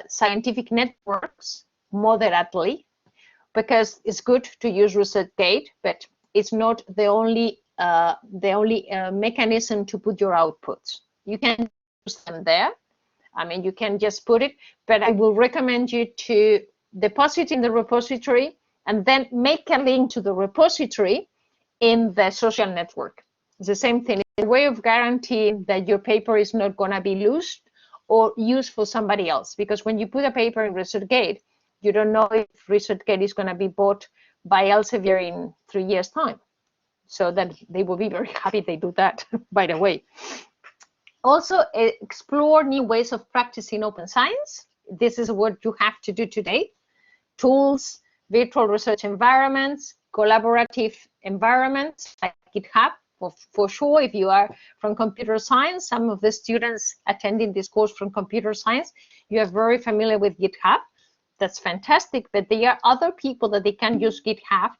A: scientific networks moderately, because it's good to use ResearchGate, but it's not the only mechanism to put your outputs. You can use them there. I mean, you can just put it, but I will recommend you to deposit in the repository and then make a link to the repository in the social network. It's the same thing. It's a way of guaranteeing that your paper is not going to be lost or used for somebody else. Because when you put a paper in ResearchGate, you don't know if ResearchGate is going to be bought by Elsevier in 3 years' time. So that they will be very happy they do that, by the way. Also, explore new ways of practicing open science. This is what you have to do today. Tools, virtual research environments, collaborative environments like GitHub. For sure, if you are from computer science, some of the students attending this course from computer science, you are very familiar with GitHub. That's fantastic, but there are other people that they can use GitHub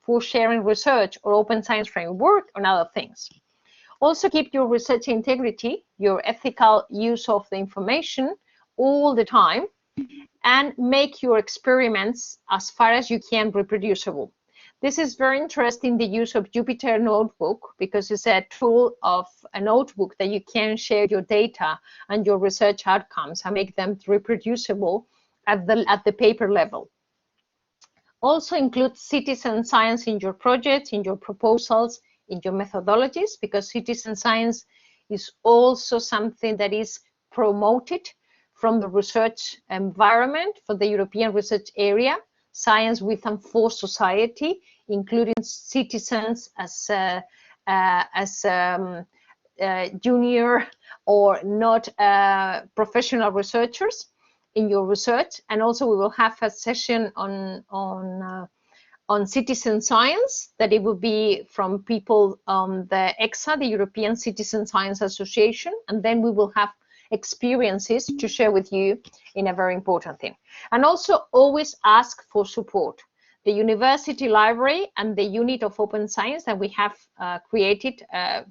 A: for sharing research or open science framework and other things. Also keep your research integrity, your ethical use of the information all the time, and make your experiments as far as you can reproducible. This is very interesting, the use of Jupyter Notebook, because it's a tool of a notebook that you can share your data and your research outcomes and make them reproducible at the paper level. Also include citizen science in your projects, in your proposals, in your methodologies, because citizen science is also something that is promoted from the research environment for the European research area, science with and for society, including citizens as junior or not professional researchers in your research. And also we will have a session on citizen science, that it will be from people on the EXA, the European Citizen Science Association, and then we will have experiences to share with you in a very important thing. And also always ask for support. The university library and the unit of open science that we have created a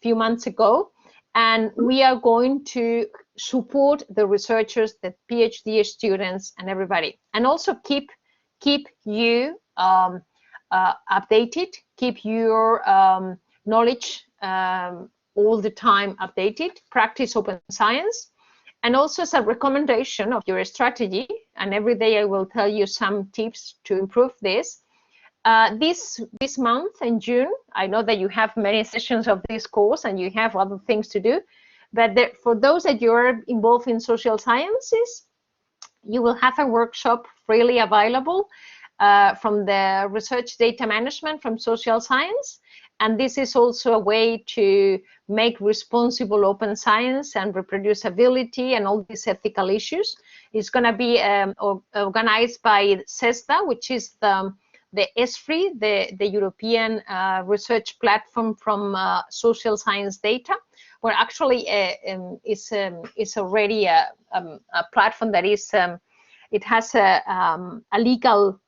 A: few months ago, and we are going to support the researchers, the PhD students, and everybody. And also keep you updated, keep your knowledge all the time updated, practice open science. And also as a recommendation of your strategy, and every day I will tell you some tips to improve this. This month in June, I know that you have many sessions of this course and you have other things to do, but for those that you're involved in social sciences, you will have a workshop freely available from the research data management from social science. And this is also a way to make responsible open science and reproducibility and all these ethical issues. It's going to be organized by CESDA, which is the ESFRI, the European research platform from social science data, where actually it's already a platform that is It has a legal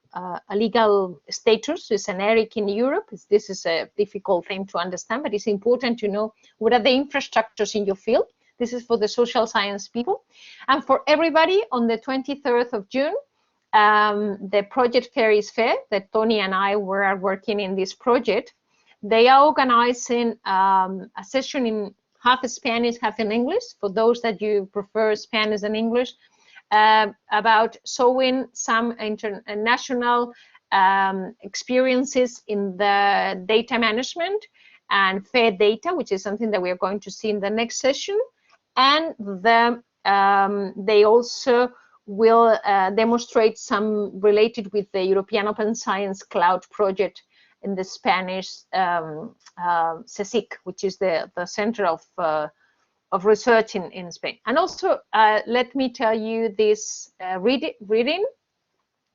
A: status. It's generic in Europe. This is a difficult thing to understand, but it's important to know what are the infrastructures in your field. This is for the social science people. And for everybody, on the 23rd of June, the project fair is fair that Tony and I were working in this project. They are organizing a session in half Spanish, half in English, for those that you prefer Spanish and English, about showing some international experiences in the data management and fair data, which is something that we are going to see in the next session. And they also will demonstrate some related with the European Open Science Cloud project in the Spanish CSIC, which is the center of research in Spain. And also, let me tell you this reading.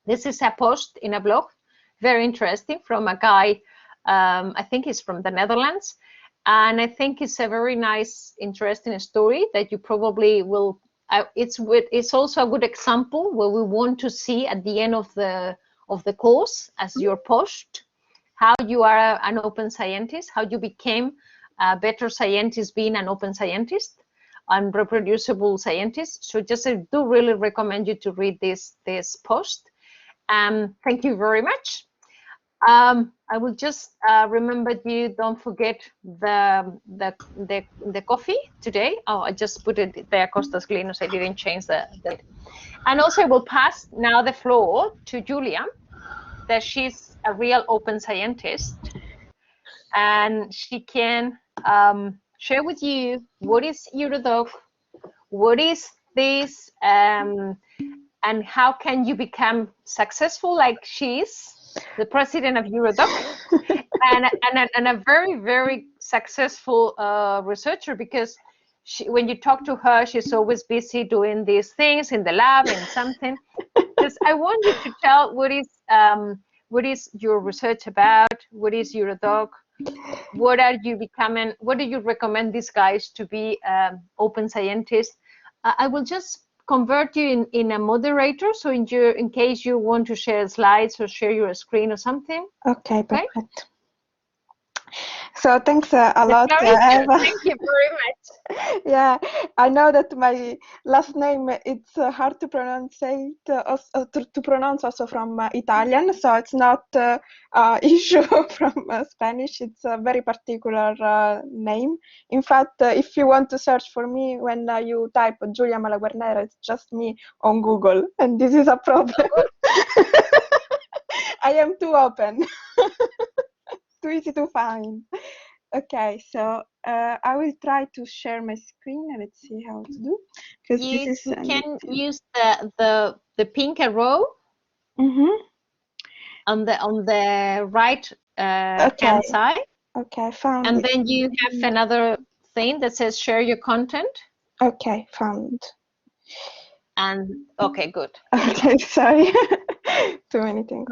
A: This is a post in a blog, very interesting, from a guy, I think he's from the Netherlands. And I think it's a very nice, interesting story that you probably will, it's also a good example where we want to see at the end of the course as your post, how you are an open scientist, how you became a better scientist being an open scientist and reproducible scientist. So just I do really recommend you to read this post. Thank you very much. I will just remember you, don't forget the coffee today. Oh, I just put it there, Costas Glinos. I didn't change that. And also I will pass now the floor to Giulia, that she's a real open scientist, and she can share with you what is Eurodoc, what is this, and how can you become successful like she is, the president of Eurodoc, and a very, very successful researcher, because when you talk to her, she's always busy doing these things in the lab and something. Because I want you to tell what is your research about, what is Eurodoc, what are you becoming, what do you recommend these guys to be open scientists. I will just convert you in a moderator, so in case you want to share slides or share your screen or something.
D: Okay, perfect. So thanks a lot,
A: Eva. Thank you very much.
D: Yeah, I know that my last name, it's hard to pronounce to pronounce also from Italian, so it's not an issue from Spanish. It's a very particular name. In fact, if you want to search for me, when you type Giulia Malaguarnera, it's just me on Google, and this is a problem. I am too open. Too easy to find. Okay, so I will try to share my screen, and let's see how to do.
A: Because you can use the pink arrow on the right hand side.
D: Okay, found
A: and
D: it.
A: Then you have another thing that says share your content.
D: Okay, found.
A: And okay, good.
D: Okay, sorry. Too many things.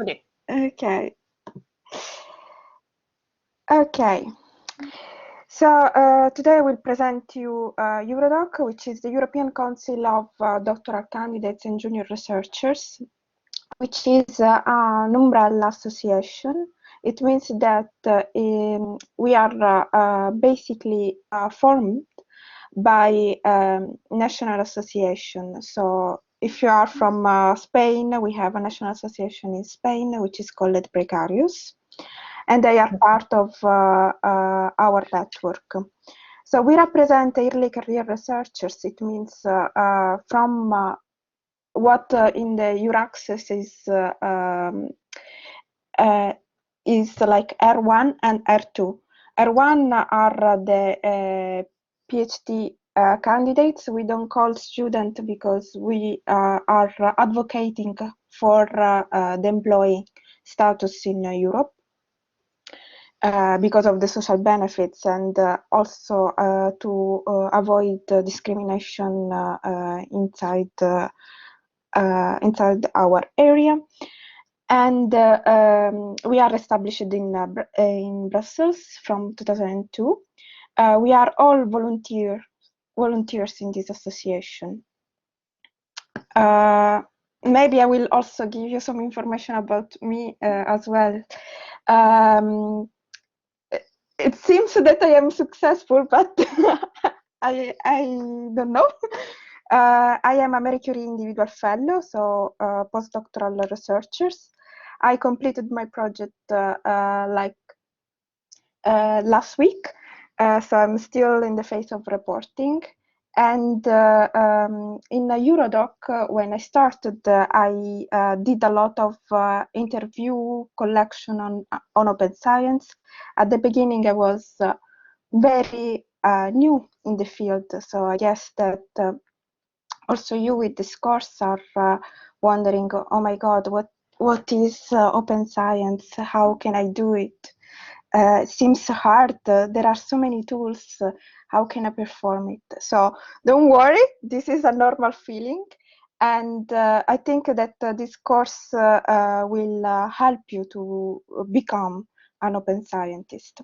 A: Okay.
D: Okay, so today I will present you Eurodoc, which is the European Council of Doctoral Candidates and Junior Researchers, which is an umbrella association. It means that we are basically formed by national association. So if you are from Spain, we have a national association in Spain, which is called Precarious. And they are part of our network. So we represent early career researchers. It means from what in the Euraccess is like R1 and R2. R1 are the PhD candidates. We don't call student because we are advocating for the employee status in Europe. Because of the social benefits, and also to avoid discrimination inside our area. And we are established in Brussels from 2002. We are all volunteers in this association. maybe I will also give you some information about me as well. It seems that I am successful, but I don't know. I am a Marie Curie Individual Fellow, so postdoctoral researchers. I completed my project last week, so I'm still in the phase of reporting. And in Eurodoc, when I started, I did a lot of interview collection on open science. At the beginning, I was very new in the field, so I guess that also you with this course are wondering, oh my God, what is open science? How can I do it? It seems hard. There are so many tools. How can I perform it? So don't worry, this is a normal feeling. And I think that this course will help you to become an open scientist.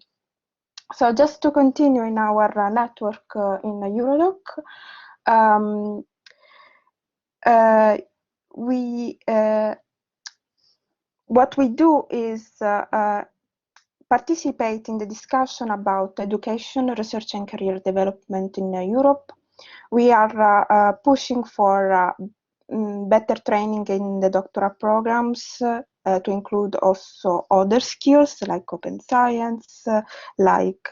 D: So just to continue in our network in Eurodoc, what we do is participate in the discussion about education, research and career development in Europe. We are pushing for better training in the doctoral programs to include also other skills like open science, like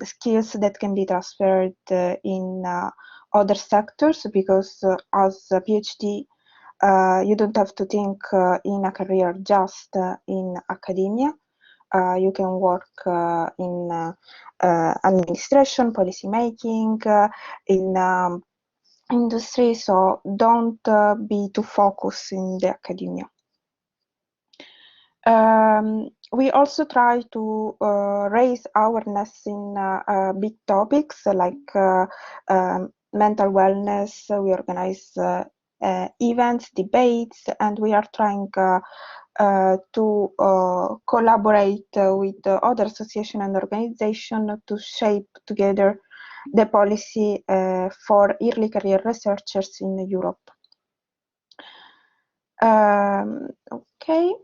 D: skills that can be transferred in other sectors, because as a PhD, you don't have to think in a career just in academia. You can work in administration, policy making, in industry, so don't be too focused in the academia. We also try to raise awareness in big topics like mental wellness. We organize events, debates, and we are trying to collaborate with other associations and organizations to shape together the policy for early career researchers in Europe. Okay.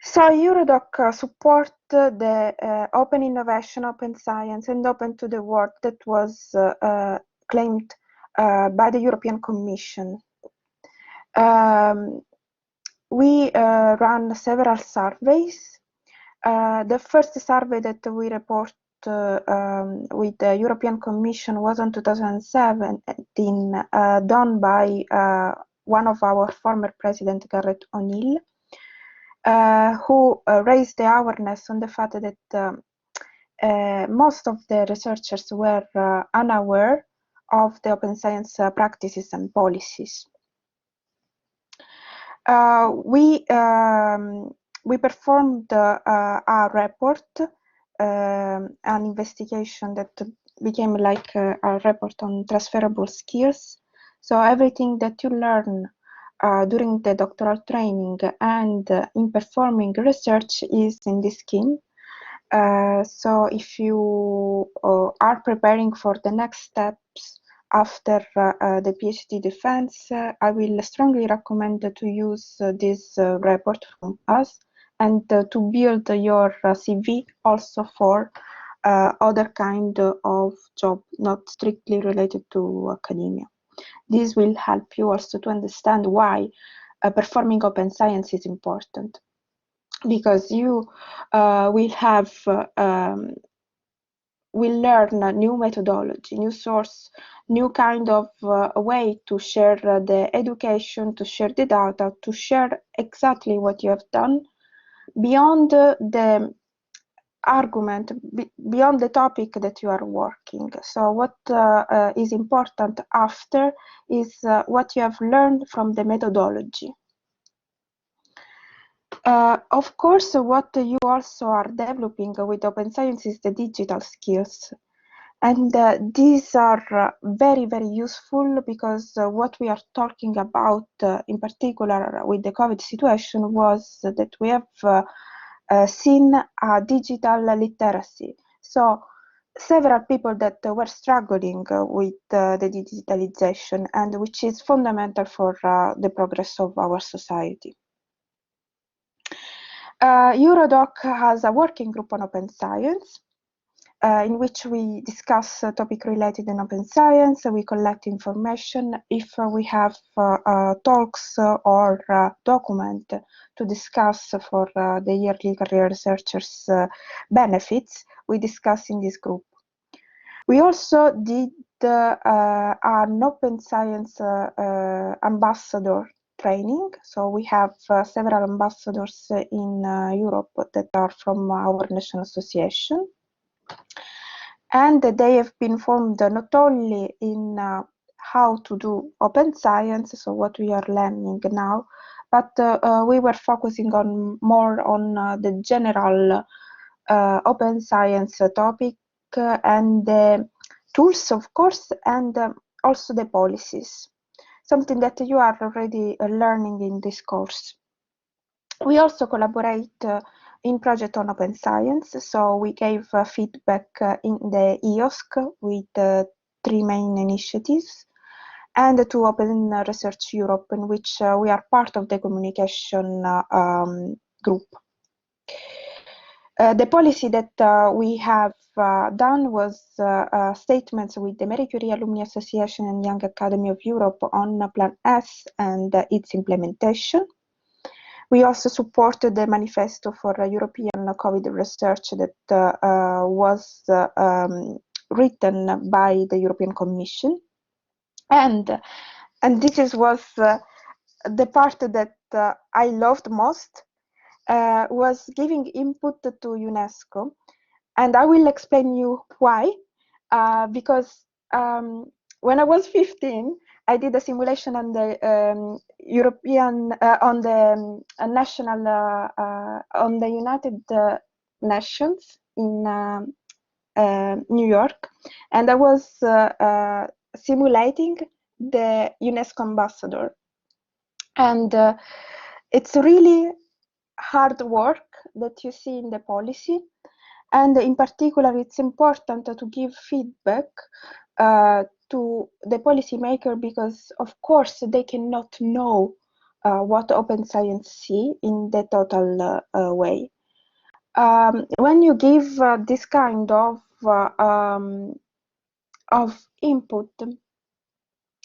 D: So Eurodoc support the open innovation, open science, and open to the world that was claimed by the European Commission. We ran several surveys. The first survey that we report with the European Commission was in 2017, done by one of our former president, Garrett O'Neill, who raised the awareness on the fact that most of the researchers were unaware of the open science practices and policies. We performed a report, an investigation that became like a report on transferable skills. So everything that you learn during the doctoral training and in performing research is in this scheme. So if you are preparing for the next steps after the PhD defense, I will strongly recommend to use this report from us and to build your CV also for other kind of job, not strictly related to academia. This will help you also to understand why performing open science is important, because you will have will learn a new methodology, new source, new kind of way to share the education, to share the data, to share exactly what you have done beyond the argument, beyond the topic that you are working. So what is important after is what you have learned from the methodology. Of course, what you also are developing with open science is the digital skills. And these are very, very useful, because what we are talking about in particular with the COVID situation was that we have seen digital literacy. So several people that were struggling with the digitalization, and which is fundamental for the progress of our society. Eurodoc has a working group on open science, in which we discuss topic related in open science. We collect information. If we have talks or document to discuss for the yearly career researchers benefits, we discuss in this group. We also did an open science ambassador training. So we have several ambassadors in Europe that are from our national association. And they have been formed not only in how to do open science, so what we are learning now, but we were focusing on more on the general open science topic and the tools, of course, and also the policies, something that you are already learning in this course. We also collaborate in project on open science, so we gave feedback in the EOSC with 3 main initiatives, and to Open Research Europe, in which we are part of the communication group. The policy that we have done was statements with the Marie Curie Alumni Association and Young Academy of Europe on Plan S and its implementation. We also supported the manifesto for European COVID research that was written by the European Commission. And this was the part that I loved most, was giving input to UNESCO. And I will explain you why, because when I was 15, I did a simulation on the European, on the national, on the United Nations in New York, and I was simulating the UNESCO ambassador. And it's really hard work that you see in the policy. And in particular, it's important to give feedback to the policymaker, because of course they cannot know what open science see in the total way. When you give this kind of input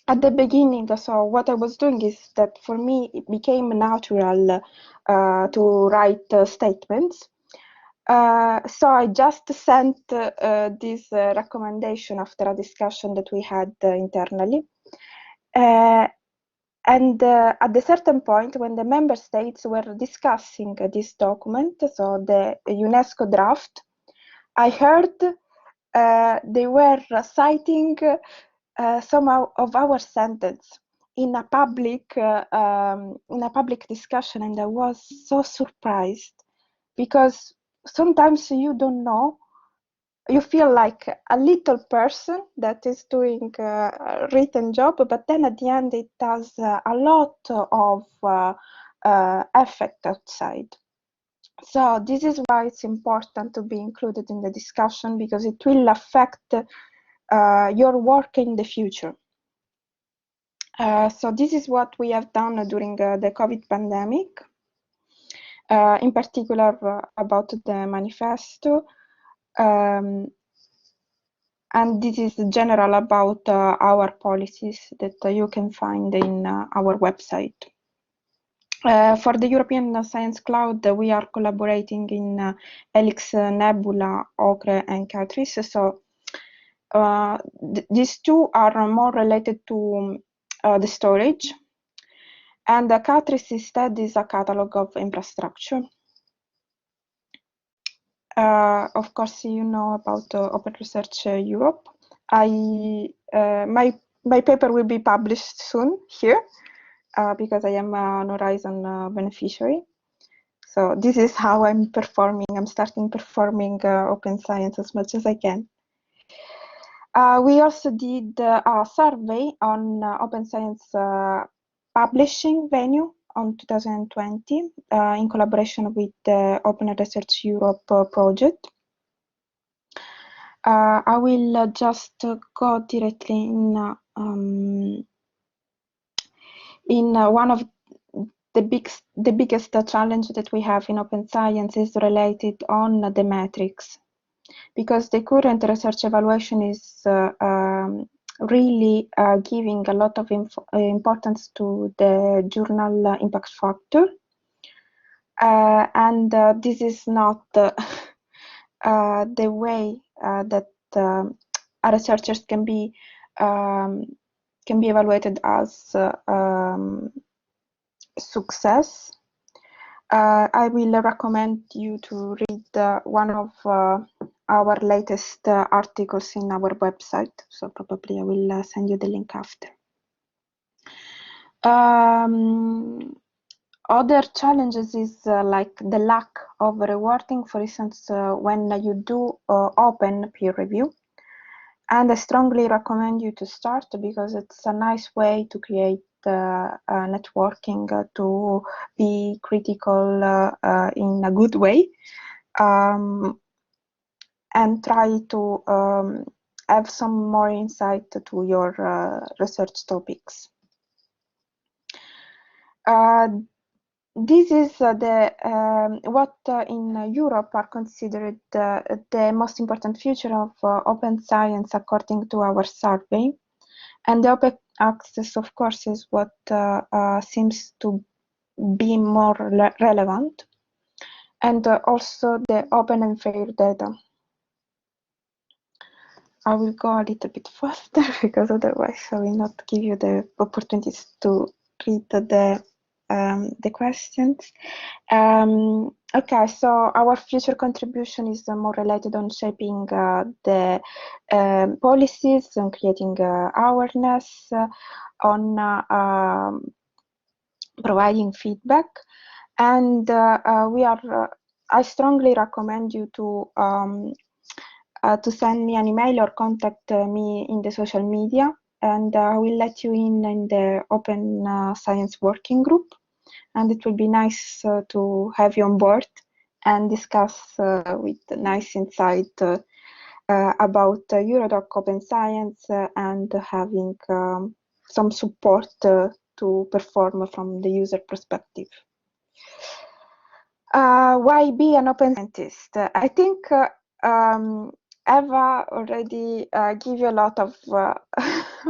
D: at the beginning, so what I was doing is that for me it became natural to write statements. So I just sent this recommendation after a discussion that we had internally. And at a certain point, when the member states were discussing this document, so the UNESCO draft, I heard they were citing some of our sentence in a public discussion, and I was so surprised, because sometimes you don't know, you feel like a little person that is doing a written job, but then at the end it does a lot of effect outside. So this is why it's important to be included in the discussion, because it will affect your work in the future. So this is what we have done during the COVID pandemic. In particular about the manifesto, and this is general about our policies that you can find in our website. For the European Science Cloud, we are collaborating in Helix, Nebula, Ocre, and Catrice. So these two are more related to the storage. And the Catrice instead is a catalog of infrastructure. Of course, you know about Open Research Europe. My paper will be published soon here because I am an Horizon beneficiary. So this is how I'm performing. I'm starting performing open science as much as I can. We also did a survey on open science publishing venue on 2020 in collaboration with the Open Research Europe project. I will just go directly in one of the biggest challenge that we have in open science is related on the metrics, because the current research evaluation is really giving a lot of importance to the journal impact factor, and this is not the way that researchers can be evaluated as success. I will recommend you to read one of our latest articles in our website, so probably I will send you the link after. Other challenges is like the lack of rewarding, for instance, when you do open peer review. And I strongly recommend you to start, because it's a nice way to create networking, to be critical in a good way, and try to have some more insight to your research topics. This is what in Europe are considered the most important feature of open science according to our survey. And the open access, of course, is what seems to be more relevant. And also the open and fair data. I will go a little bit faster, because otherwise I will not give you the opportunities to read the questions. Okay, so our future contribution is more related on shaping the policies, on creating awareness, on providing feedback, and I strongly recommend you to send me an email or contact me in the social media, and I will let you in the Open Science Working Group. And it will be nice to have you on board and discuss with nice insight about Eurodoc Open Science and having some support to perform from the user perspective. Why be an open scientist? I think Eva already gave you a lot of,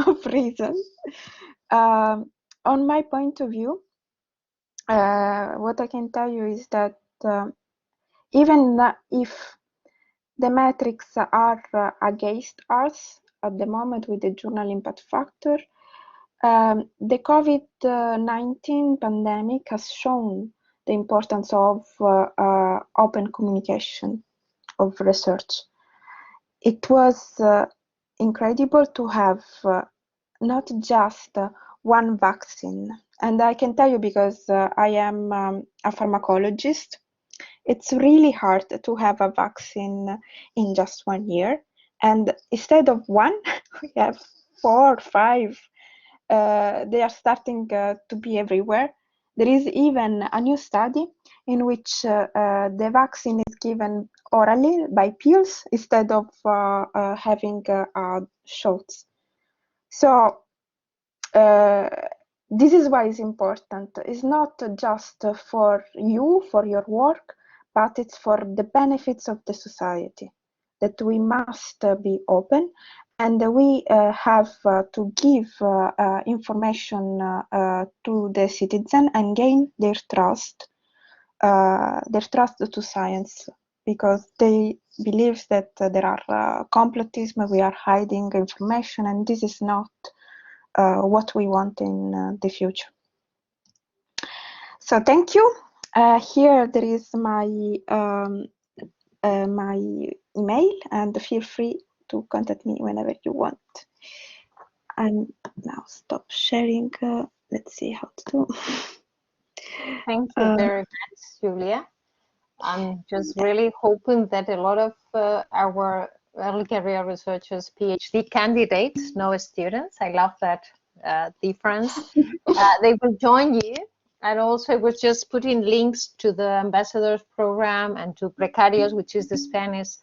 D: of reasons. On my point of view, what I can tell you is that even if the metrics are against us at the moment with the journal impact factor, the COVID-19 pandemic has shown the importance of open communication of research. It was incredible to have not just one vaccine. And I can tell you, because I am a pharmacologist, it's really hard to have a vaccine in just 1 year. And instead of one, we have 4 or 5. They are starting to be everywhere. There is even a new study in which the vaccine is given orally by pills instead of having shots. So this is why it's important. It's not just for you, for your work, but it's for the benefits of the society, that we must be open, and we have to give information to the citizen and gain their trust to science, because they believe that there are complotism, we are hiding information, and this is not what we want in the future. So thank you. Here there is my my email, and feel free to contact me whenever you want. And now stop sharing. Let's see how to do.
A: Thank you very much, Giulia. I'm just really hoping that a lot of our early career researchers, PhD candidates, no students, I love that difference, they will join you. And also, I was just putting links to the ambassadors program and to Precarios, which is the Spanish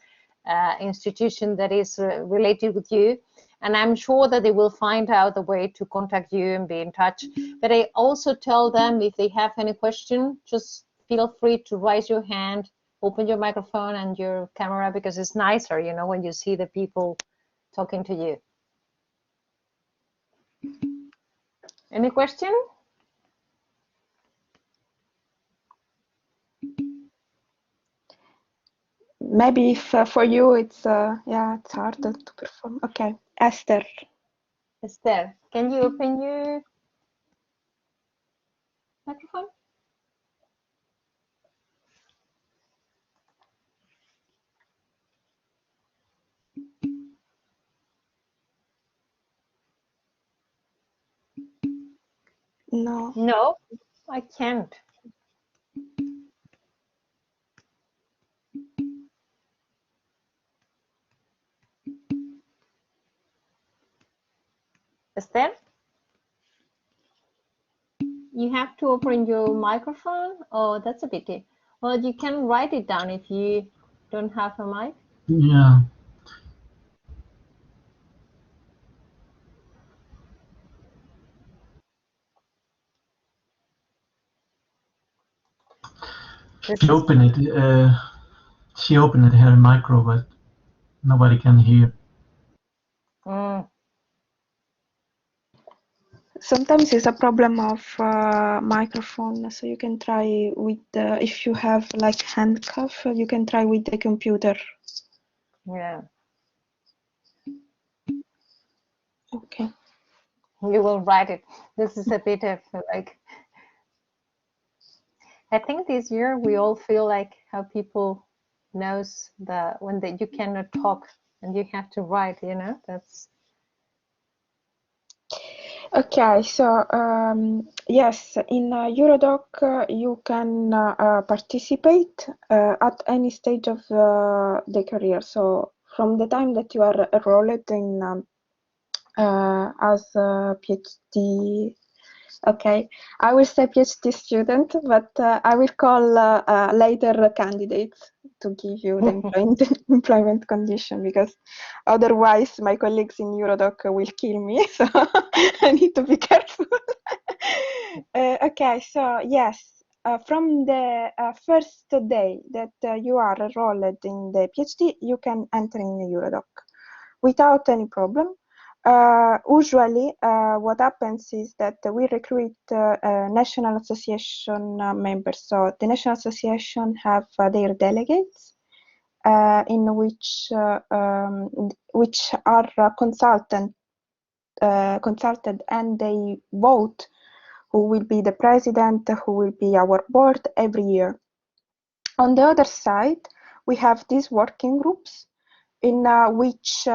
A: institution that is related with you. And I'm sure that they will find out a way to contact you and be in touch. But I also tell them if they have any question, just feel free to raise your hand, open your microphone and your camera, because it's nicer, you know, when you see the people talking to you. Any question?
D: Maybe if for you it's yeah, it's harder to perform. Okay, Esther.
A: Esther, can you open your microphone?
D: No.
A: No, I can't. Esther? You have to open your microphone. Oh, that's a pity. Well, you can write it down if you don't have a mic.
B: Yeah. She opened it. She opened her micro, but nobody can hear.
D: Sometimes it's a problem of microphone, so you can try with if you have like handcuff, you can try with the computer.
A: Yeah.
D: Okay.
A: You will write it. This is a bit of like, I think this year we all feel like how people knows that when you cannot talk and you have to write, you know, that's.
D: Okay, so yes, in Eurodoc you can participate at any stage of the career. So from the time that you are enrolled in as a PhD, okay, I will say PhD student, but I will call later candidates to give you the employment condition, because otherwise my colleagues in Eurodoc will kill me, so I need to be careful. Okay, so yes, from the first day that you are enrolled in the PhD, you can enter in Eurodoc without any problem. Usually, what happens is that we recruit National Association members. So the National Association have their delegates, in which are consulted, and they vote who will be the president, who will be our board every year. On the other side, we have these working groups in which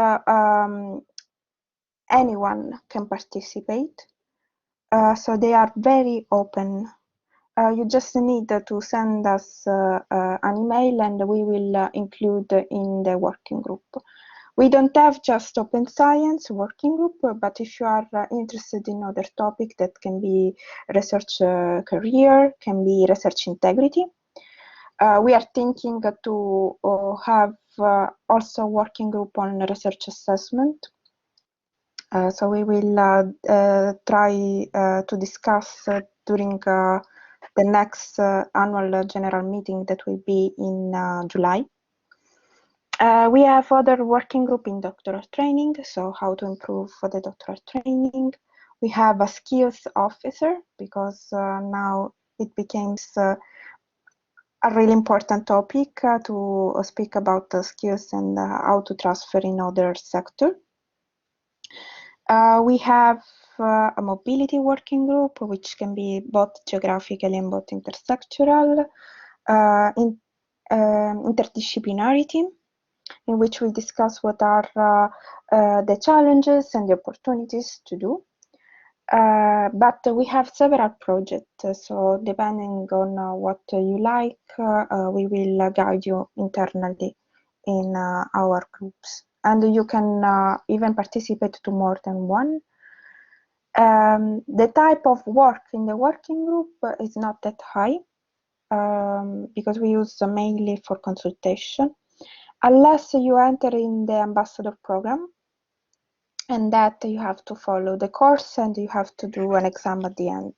D: anyone can participate. So they are very open. You just need to send us an email and we will include in the working group. We don't have just open science working group, but if you are interested in other topic, that can be research career, can be research integrity. We are thinking to have also working group on research assessment. So we will try to discuss during the next annual general meeting that will be in July. We have other working group in doctoral training, so how to improve for the doctoral training. We have a skills officer, because now it becomes a really important topic to speak about the skills and how to transfer in other sector. We have a mobility working group, which can be both geographically and both intersectoral, interdisciplinarity, in which we discuss what are the challenges and the opportunities to do. But we have several projects, so depending on what you like, we will guide you internally in our groups. And you can even participate to more than one. The type of work in the working group is not that high, because we use mainly for consultation. unless you enter in the ambassador program, and that you have to follow the course and you have to do an exam at the end.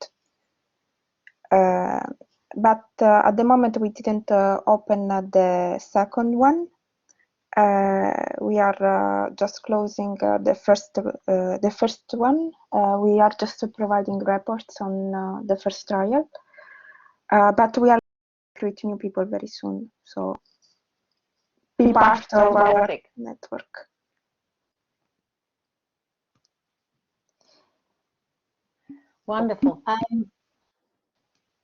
D: But at the moment we didn't open the second one. We are just closing the first one. We are just providing reports on the first trial, but we are recruiting new people very soon. So be part of our network.
A: Wonderful.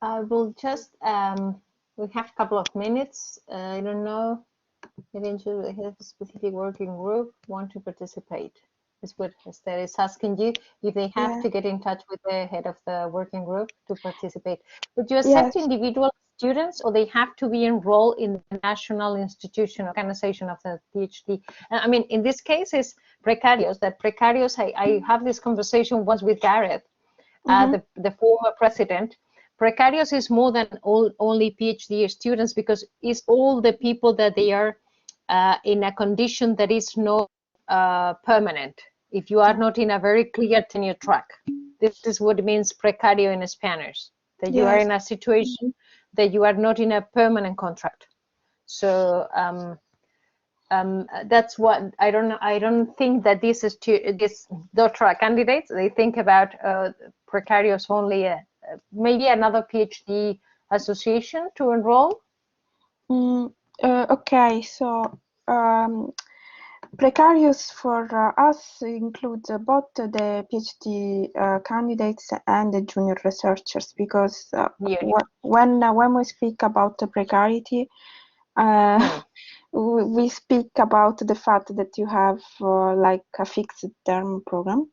A: I will just, we have a couple of minutes. I don't know, maybe we have a specific working group want to participate. Is what Esther is asking you, if they have to get in touch with the head of the working group to participate. Would you accept individual students, or they have to be enrolled in the national institution organization of the PhD? And I mean, in this case, is precarious. That precarious, I have this conversation once with Gareth, the former president. Precarious is more than only PhD students, because it's all the people that they are in a condition that is not permanent. If you are not in a very clear tenure track, this is what it means precario in Spanish, that you are in a situation that you are not in a permanent contract. So that's what I don't know. I don't think that this is this doctoral candidates, they think about precarious only. Maybe another PhD association to enroll.
D: Okay, so precarious for us includes both the PhD candidates and the junior researchers, because when we speak about precarity, we speak about the fact that you have like a fixed term program.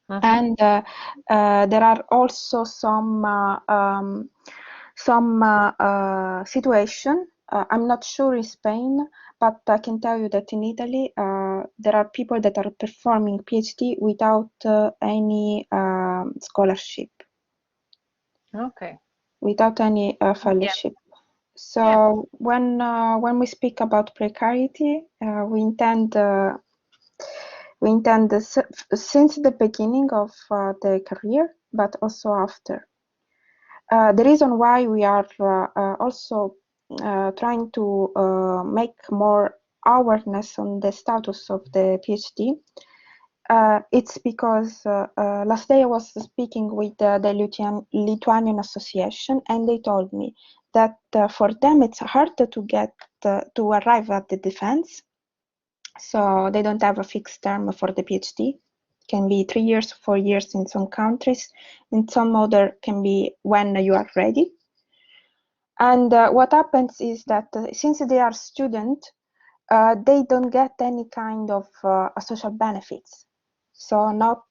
D: And there are also some situation. I'm not sure in Spain, but I can tell you that in Italy there are people that are performing PhD without any scholarship.
A: Okay.
D: Without any fellowship. So when we speak about precarity, we intend since the beginning of the career, but also after. The reason why we are also trying to make more awareness on the status of the PhD, it's because last day I was speaking with the Lithuanian Association, and they told me that for them it's hard to get to arrive at the defense. So they don't have a fixed term for the PhD. It can be 3 years, 4 years in some countries, in some other can be when you are ready. And what happens is that since they are students, they don't get any kind of social benefits. So not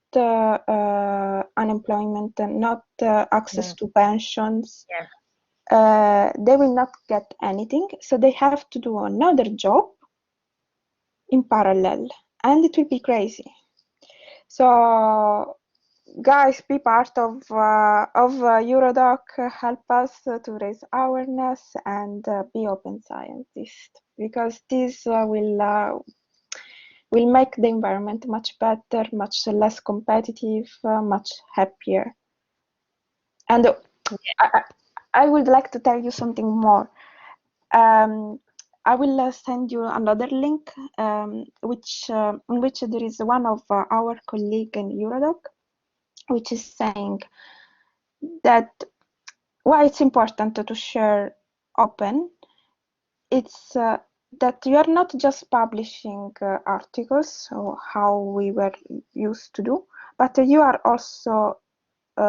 D: unemployment, not access to pensions. They will not get anything. So they have to do another job in parallel, and it will be crazy. So guys, be part of Eurodoc, help us to raise awareness and be open scientists, because this will make the environment much better, much less competitive, much happier. And I would like to tell you something more. I will send you another link, in which there is one of our colleagues in Eurodoc, which is saying that why it's important to share open. It's that you are not just publishing articles, or how we were used to do, but you are also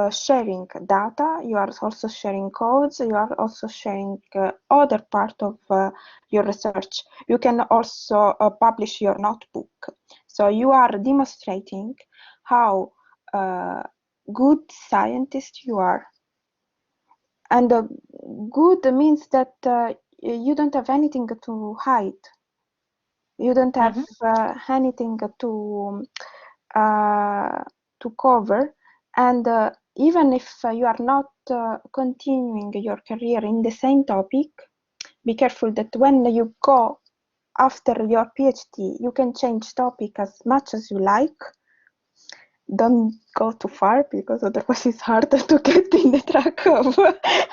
D: sharing data, you are also sharing codes, you are also sharing other part of your research. You can also publish your notebook. So you are demonstrating how good scientist you are. And good means that you don't have anything to hide. You don't have anything to cover. And even if you are not continuing your career in the same topic, be careful that when you go after your PhD, you can change topic as much as you like. Don't go too far, because otherwise it's harder to get in the track of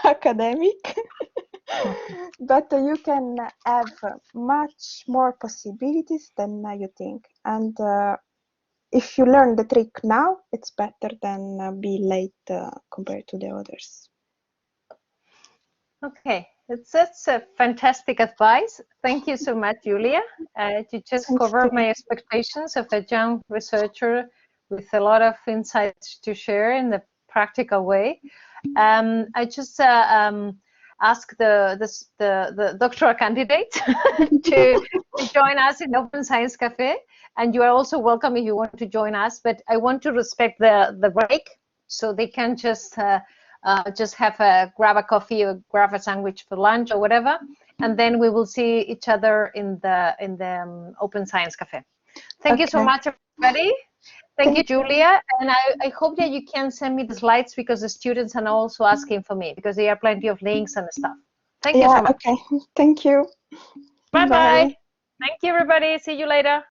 D: academic. But you can have much more possibilities than you think. And if you learn the trick now, it's better than be late compared to the others.
A: Okay, that's a fantastic advice. Thank you so much, Giulia. You just covered my expectations of a young researcher with a lot of insights to share in a practical way. I just ask the doctoral candidate to join us in Open Science Cafe, and you are also welcome if you want to join us. But I want to respect the break, so they can just have grab a coffee or grab a sandwich for lunch or whatever, and then we will see each other in the Open Science Cafe. Thank you so much, everybody. Thank you, Giulia. And I hope that you can send me the slides, because the students are also asking for me, because there are plenty of links and stuff. Thank you so much.
D: Okay. Thank you.
A: Bye-bye. Thank you, everybody. See you later.